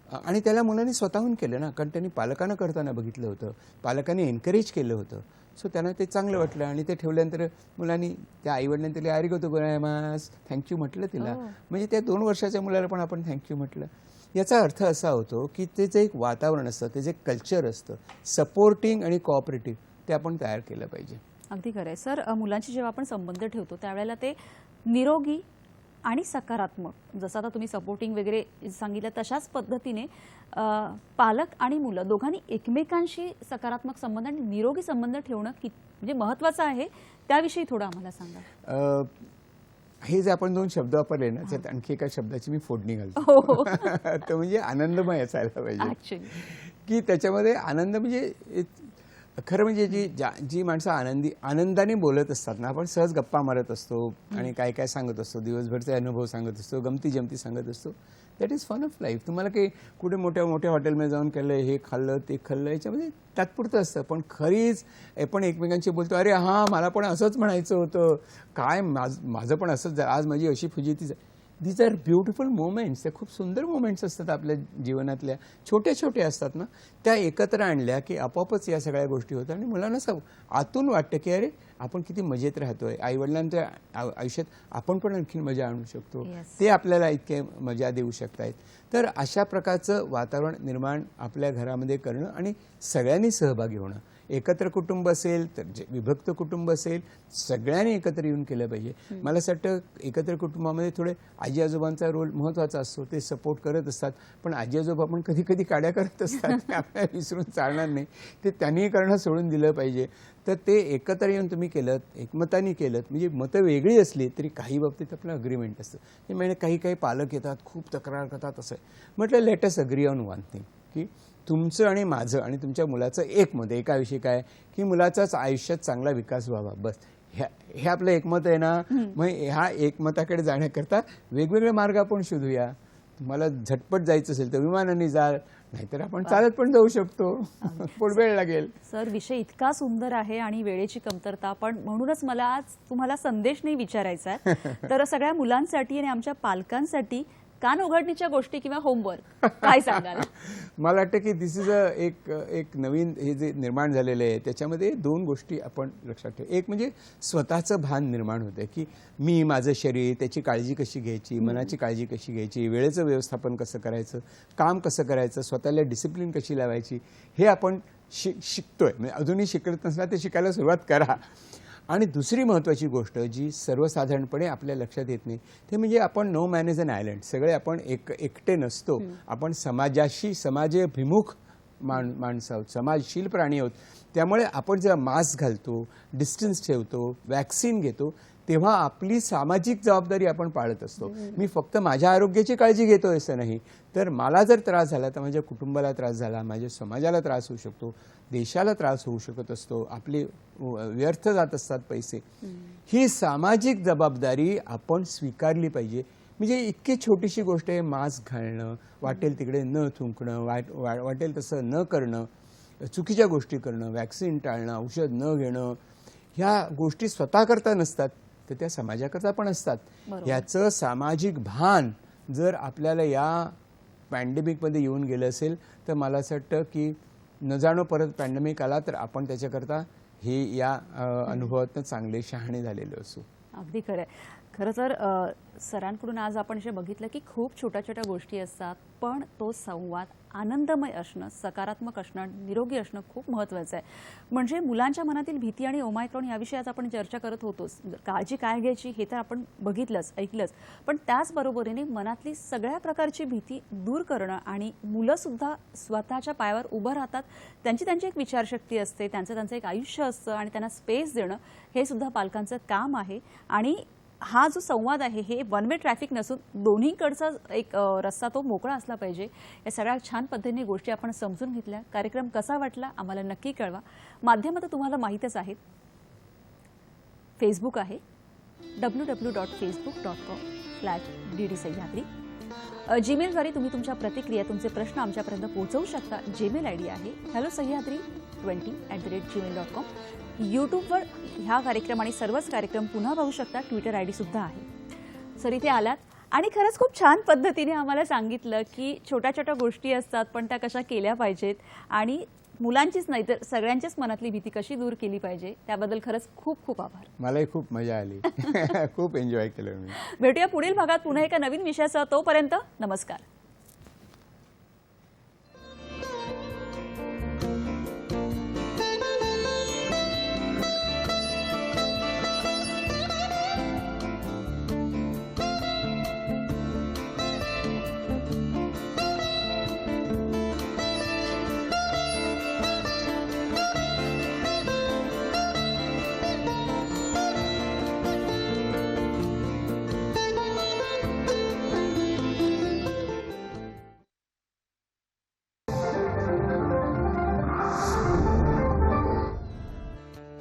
आणि त्याला मुलांनी स्वतःहून केलं ना, कारण त्यांनी पालकांना करताना बघितलं होतं, पालकांनी एनकरेज केलं होतं. सो त्यांना ते चांगलं वाटलं आणि ते ठेवल्यानंतर मुलांनी त्या आईवडिलांनी त्याला आरिगतो गोजाइमास, थँक्यू म्हटलं तिला. म्हणजे त्या 2 वर्षाच्या मुलाला पण आपण थँक्यू म्हटलं. याचा अर्थ असा होतो की ते जे एक वातावरण असतं, ते जे कल्चर असतं सपोर्टिंग आणि कोऑपरेटिव्ह, ते आपण तयार केलं पाहिजे. अगदी खरं आहे सर. मुलांशी जेव्हा आपण संबंध ठेवतो त्यावेळेला ते निरोगी आणि सकारात्मक, जसं आता तुम्ही सपोर्टिंग वगैरे सांगितलं तशाच पद्धतीने पालक आणि मुलं दोघांनी एकमेकांशी सकारात्मक संबंध आणि निरोगी संबंध ठेवणं म्हणजे महत्त्वाचं आहे, त्याविषयी थोडं आम्हाला सांगा. हे जे आपण 2 शब्द वापरले ना, त्यात आणखी एका शब्दाची मी फोडणी घालतो. तो म्हणजे आनंदमय असायला पाहिजे. की त्याच्यामध्ये आनंद म्हणजे खरं म्हणजे जी माणसं आनंदाने बोलत असतात ना, आपण सहज गप्पा मारत असतो आणि काय काय सांगत असतो, दिवसभरचे अनुभव सांगत असतो, गमती जमती सांगत असतो. That is fun of life. तुम्हाला काही कुठे मोठ्या मोठ्या हॉटेलमध्ये जाऊन केलं, हे खाल्लं ते खाल्लं, याच्यामध्ये तात्पुरतं असतं. पण खरीच आपण एकमेकांशी बोलतो, अरे हां मला पण असंच म्हणायचं होतं, काय माझं पण असंच, आज माझी अशी फुजिती. These are beautiful moments. त्या खूप सुंदर मोमेंट्स असतात आपल्या जीवनातल्या, छोट्या छोट्या असतात ना, त्या एकत्र आणल्या की आपोआपच या सगळ्या गोष्टी होतात आणि मुलांना आतून वाटतं की अरे आपण किती मजेत राहतोय, आईवडिलांच्या आयुष्यात आपण पण आणखी मजा आणू शकतो, ते आपल्याला इतके मजा देऊ शकतायत. तर अशा प्रकारचं वातावरण निर्माण आपल्या घरामध्ये करणं आणि सगळ्यांनी सहभागी होणं, एकत्र कुटुंब असेल तर जे विभक्त कुटुंब असेल सगळ्यांनी एकत्र येऊन केलं पाहिजे. मला असं वाटतं एकत्र कुटुंबामध्ये थोडे आजी आजोबांचा रोल महत्त्वाचा असतो, ते सपोर्ट करत असतात. पण आजी आजोबा पण कधी कधी काड्या करत असतात, ते आपल्याला विसरून चालणार नाही, ते त्यांनी करणं सोडून दिलं पाहिजे. तर ते एकत्र येऊन तुम्ही केलं, एकमताने केलं, म्हणजे मतं वेगळी असली तरी काही बाबतीत आपलं अग्रीमेंट असतं. हे म्हणजे काही काही पालक येतात, खूप तक्रार करतात, असं म्हटलं let us agree on one thing, की तुमचं आणि माझं आणि तुमच्या मुलाचं एकमत. एकाविषयी काय की मुलाचाच आयुष्यात चांगला विकास व्हावा, बस हे आपलं एकमत आहे ना. मग ह्या एकमताकडे जाण्याकरता वेगवेगळे मार्ग आपण शोधूया. तुम्हाला झटपट जायचं असेल तर विमानाने जा, नाहीतर आपण चालत पण जाऊ शकतो, पण वेळ लागेल. सर, विषय इतका सुंदर आहे आणि वेळेची कमतरता, पण म्हणूनच मला आज तुम्हाला संदेश नाही विचारायचा आहे. तर सगळ्या मुलांसाठी आणि आमच्या पालकांसाठी कान उघडणीच्या गोष्टी किंवा होमवर्क काय सांगाल? मला वाटतं की दिस इज एक नवीन हे जे निर्माण झालेलं आहे त्याच्यामध्ये दोन गोष्टी आपण लक्षात ठेवू. एक म्हणजे स्वतःचं भान निर्माण होतं की मी, माझं शरीर, त्याची काळजी कशी घ्यायची, मनाची काळजी कशी घ्यायची, वेळेचं व्यवस्थापन कसं करायचं, काम कसं करायचं, स्वतःला डिसिप्लिन कशी लावायची, हे आपण शिकतोय. म्हणजे अजूनही शिकत नसला ते शिकायला सुरुवात करा. आणि दुसरी महत्त्वाची गोष्ट जी सर्वसाधारणपणे आपल्या लक्षात येत नाही ते म्हणजे आपण no man is an island. सगळे आपण एकटे नसतो, आपण समाजाभिमुख माणसं आहोत, समाजशील प्राणी आहोत. त्यामुळे आपण जेव्हा मास्क घालतो, डिस्टन्स ठेवतो, वॅक्सिन घेतो, तेव्हा आपली सामाजिक जबाबदारी आपण पाळत असतो. मी फक्त माझ्या आरोग्याची काळजी घेतोय असं नाही, तर मला जर त्रास झाला तर माझ्या कुटुंबाला त्रास झाला, माझ्या समाजाला त्रास होऊ शकतो, देशाला त्रास होऊ शकत असतो, आपले व्यर्थ जात असतात पैसे. ही सामाजिक जबाबदारी आपण स्वीकारली पाहिजे. म्हणजे इतकी छोटीशी गोष्ट आहे मास्क घालणं, वाटेल तिकडे न थुंकणं, वाटेल तसं न करणं, चुकीच्या गोष्टी करणं, वॅक्सिन टाळणं, औषध न घेणं, ह्या गोष्टी स्वतः करता नसतात तर त्या समाजाकरता पण असतात. याचं सामाजिक भान जर आपल्याला या पॅन्डेमिकमध्ये येऊन गेलं असेल तर मला असं वाटतं की न जाणो परत पॅन्डेमिक आला तर आपण त्याच्याकरता हे या अनुभवातनं चांगले शहाणे झालेले असू. अगदी खरं आहे. खरं तर सरांकडून आज आपण जे बघितलं की खूप छोट्या छोट्या गोष्टी असतात, पण तो संवाद आनंदमय असणं, सकारात्मक असणं, निरोगी असणं खूप महत्त्वाचं आहे. म्हणजे मुलांच्या मनातील भीती आणि ओमायक्रॉन याविषयी आज आपण चर्चा करत होतोच. काळजी काय घ्यायची हे तर आपण बघितलंच, ऐकलंच, पण त्याचबरोबरीने मनातली सगळ्या प्रकारची भीती दूर करणं आणि मुलंसुद्धा स्वतःच्या पायावर उभं राहतात, त्यांची एक विचारशक्ती असते, त्यांचं एक आयुष्य असतं आणि त्यांना स्पेस देणं हे सुद्धा पालकांचं काम आहे. आणि हा जो संवाद आहे हे वन वे ट्रॅफिक नसून दोन्हीकडचा एक रस्ता तो मोकळा असला पाहिजे. या सगळ्या छान पद्धतीने गोष्टी आपण समजून घेतल्या. कार्यक्रम कसा वाटला आम्हाला नक्की कळवा. माध्यमं तर तुम्हाला माहीतच आहेत. फेसबुक आहे www.facebook.com/DD सह्याद्री. जीमेलद्वारे तुम्ही तुमच्या प्रतिक्रिया, तुमचे प्रश्न आमच्यापर्यंत पोहोचवू शकता. जीमेल आयडी आहे hellosahyadri20@gmail.com. यूट्यूबवर ह्या कार्यक्रम आणि सर्वच कार्यक्रम पुन्हा पाहू शकता. ट्विटर आयडी सुद्धा आहे. सर, इथे आलात आणि खरंच खूप छान पद्धतीने आम्हाला सांगितलं की छोट्या छोट्या गोष्टी असतात पण त्या कशा केल्या पाहिजेत आणि मुलांचीच नाही तर सगळ्यांच्याच मनातली भीती कशी दूर केली पाहिजे. त्याबद्दल खरंच खूप खूप आभार. मलाही खूप मजा आली. खूप एन्जॉय केलं मी. भेटूया पुढील भागात पुन्हा एका नवीन विषयासह. तोपर्यंत नमस्कार.